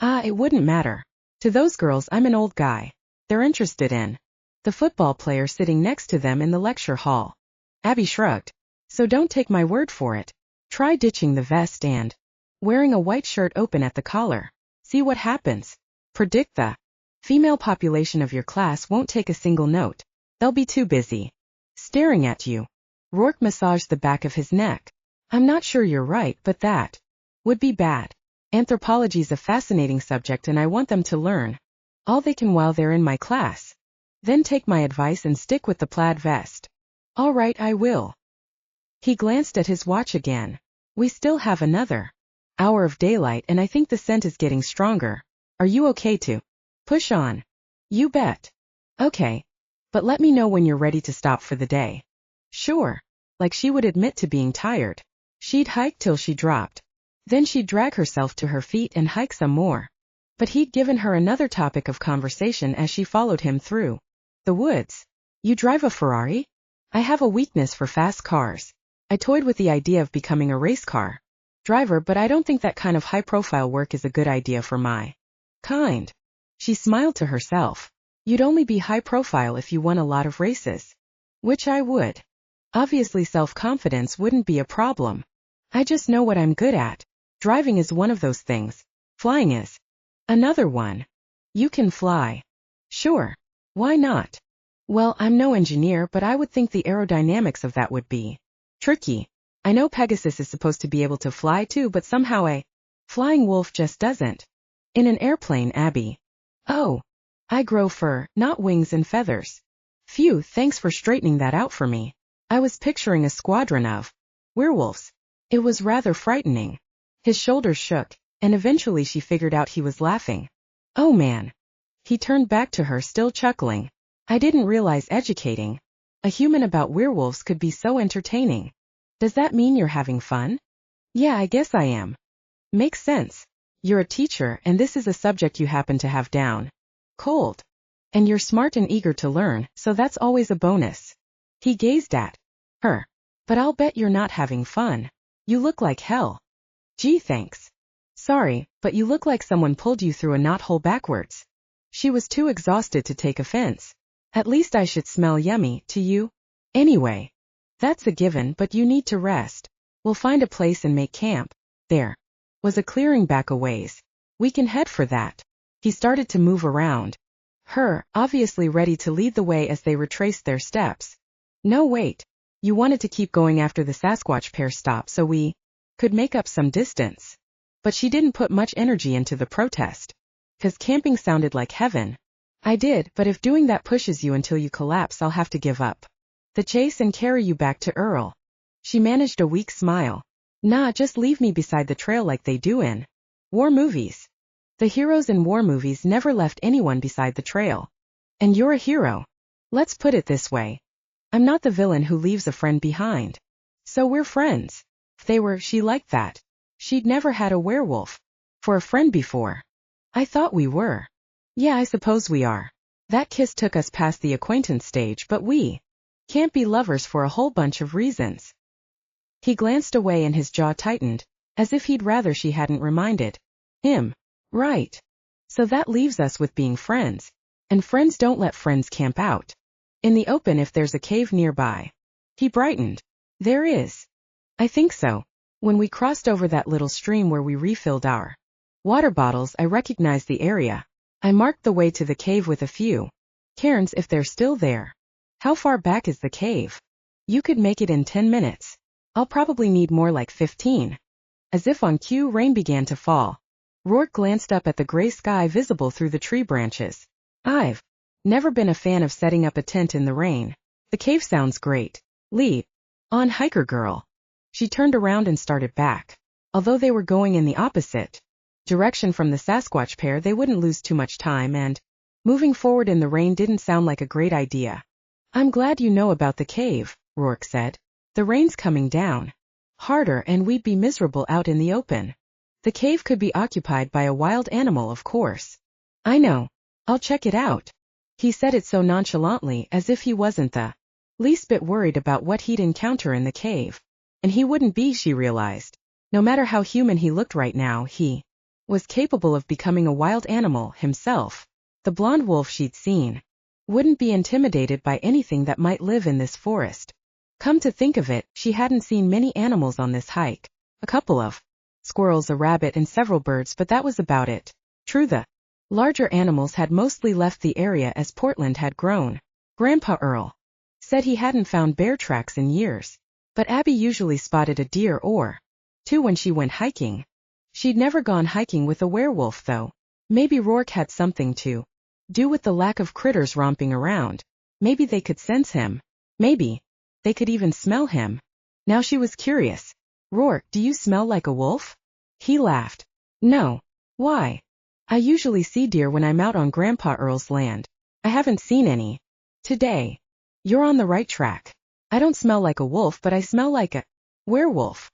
It wouldn't matter. To those girls I'm an old guy. They're interested in the football player sitting next to them in the lecture hall. Abby shrugged. So don't take my word for it. Try ditching the vest and wearing a white shirt open at the collar. See what happens. Predict the female population of your class won't take a single note. They'll be too busy staring at you. Roarke massaged the back of his neck. I'm not sure you're right, but that would be bad. Anthropology's a fascinating subject and I want them to learn all they can while they're in my class. Then take my advice and stick with the plaid vest. All right, I will. He glanced at his watch again. We still have another hour of daylight and I think the scent is getting stronger. Are you okay to push on? You bet. Okay. But let me know when you're ready to stop for the day. Sure. Like she would admit to being tired. She'd hike till she dropped. Then she'd drag herself to her feet and hike some more. But he'd given her another topic of conversation as she followed him through the woods. You drive a Ferrari? I have a weakness for fast cars. I toyed with the idea of becoming a race car driver, but I don't think that kind of high-profile work is a good idea for my kind. She smiled to herself. You'd only be high-profile if you won a lot of races. Which I would. Obviously self-confidence wouldn't be a problem. I just know what I'm good at. Driving is one of those things. Flying is another one. You can fly. Sure. Why not? Well, I'm no engineer, but I would think the aerodynamics of that would be tricky. I know Pegasus is supposed to be able to fly too, but somehow a flying wolf just doesn't. In an airplane, Abby. Oh. I grow fur, not wings and feathers. Phew, thanks for straightening that out for me. I was picturing a squadron of werewolves. It was rather frightening. His shoulders shook, and eventually she figured out he was laughing. Oh man. He turned back to her, still chuckling. I didn't realize educating a human about werewolves could be so entertaining. Does that mean you're having fun? Yeah, I guess I am. Makes sense. You're a teacher, and this is a subject you happen to have down cold. And you're smart and eager to learn, so that's always a bonus. He gazed at her. But I'll bet you're not having fun. You look like hell. Gee, thanks. Sorry, but you look like someone pulled you through a knothole backwards. She was too exhausted to take offense. At least I should smell yummy to you. Anyway. That's a given, but you need to rest. We'll find a place and make camp. There was a clearing back a ways. We can head for that. He started to move around her, obviously ready to lead the way as they retraced their steps. No, wait. You wanted to keep going after the Sasquatch pair stopped so we could make up some distance. But she didn't put much energy into the protest. 'Cause camping sounded like heaven. I did, but if doing that pushes you until you collapse, I'll have to give up the chase and carry you back to Earl. She managed a weak smile. Nah, just leave me beside the trail like they do in war movies. The heroes in war movies never left anyone beside the trail. And you're a hero. Let's put it this way. I'm not the villain who leaves a friend behind. So we're friends. If they were, she liked that. She'd never had a werewolf for a friend before. I thought we were. Yeah, I suppose we are. That kiss took us past the acquaintance stage, but we can't be lovers for a whole bunch of reasons. He glanced away and his jaw tightened, as if he'd rather she hadn't reminded him. Right. So that leaves us with being friends. And friends don't let friends camp out in the open if there's a cave nearby. He brightened. There is. I think so. When we crossed over that little stream where we refilled our water bottles, I recognized the area. I marked the way to the cave with a few cairns if they're still there. How far back is the cave? You could make it in 10 minutes. I'll probably need more like 15. As if on cue, rain began to fall. Roarke glanced up at the gray sky visible through the tree branches. I've never been a fan of setting up a tent in the rain. The cave sounds great. Lead on, hiker girl. She turned around and started back. Although they were going in the opposite direction from the Sasquatch pair, they wouldn't lose too much time, and moving forward in the rain didn't sound like a great idea. I'm glad you know about the cave, Roarke said. The rain's coming down harder and we'd be miserable out in the open. The cave could be occupied by a wild animal, of course. I know. I'll check it out. He said it so nonchalantly as if he wasn't the least bit worried about what he'd encounter in the cave. And he wouldn't be, she realized. No matter how human he looked right now, he was capable of becoming a wild animal himself. The blonde wolf she'd seen wouldn't be intimidated by anything that might live in this forest. Come to think of it, she hadn't seen many animals on this hike. A couple of squirrels, a rabbit, and several birds, but that was about it. True, the larger animals had mostly left the area as Portland had grown. Grandpa Earl said he hadn't found bear tracks in years, but Abby usually spotted a deer or two when she went hiking. She'd never gone hiking with a werewolf, though. Maybe Roarke had something to do with the lack of critters romping around. Maybe they could sense him. Maybe they could even smell him. Now she was curious. Roarke, do you smell like a wolf? He laughed. No. Why? I usually see deer when I'm out on Grandpa Earl's land. I haven't seen any today. You're on the right track. I don't smell like a wolf, but I smell like a werewolf.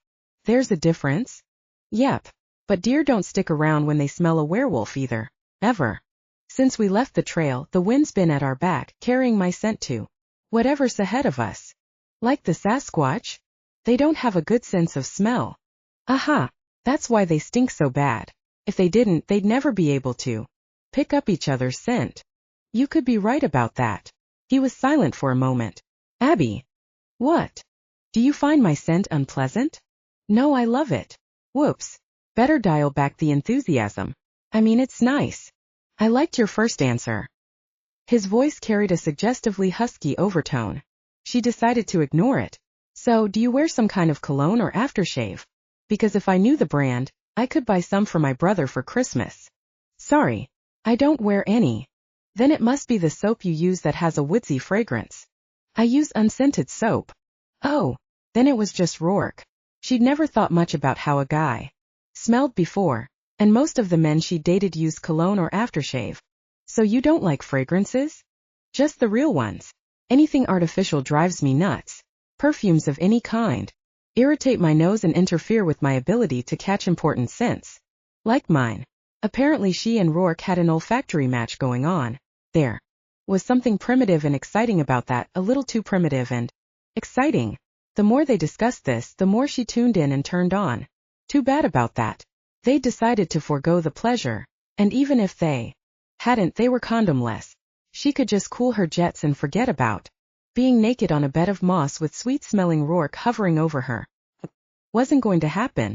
There's a difference? Yep. But deer don't stick around when they smell a werewolf either. Ever. Since we left the trail, the wind's been at our back, carrying my scent to whatever's ahead of us. Like the Sasquatch? They don't have a good sense of smell. Aha. That's why they stink so bad. If they didn't, they'd never be able to pick up each other's scent. You could be right about that. He was silent for a moment. Abby. What? Do you find my scent unpleasant? No, I love it. Whoops. Better dial back the enthusiasm. I mean, it's nice. I liked your first answer. His voice carried a suggestively husky overtone. She decided to ignore it. So, do you wear some kind of cologne or aftershave? Because if I knew the brand, I could buy some for my brother for Christmas. Sorry, I don't wear any. Then it must be the soap you use that has a woodsy fragrance. I use unscented soap. Oh, then it was just Roarke. She'd never thought much about how a guy smelled before, and most of the men she dated used cologne or aftershave. So you don't like fragrances? Just the real ones. Anything artificial drives me nuts. Perfumes of any kind irritate my nose and interfere with my ability to catch important scents. Like mine. Apparently she and Roarke had an olfactory match going on. There was something primitive and exciting about that, a little too primitive and exciting. The more they discussed this, the more she tuned in and turned on. Too bad about that. They decided to forego the pleasure, and even if they hadn't, they were condomless. She could just cool her jets and forget about being naked on a bed of moss with sweet-smelling Roarke hovering over her. Wasn't going to happen.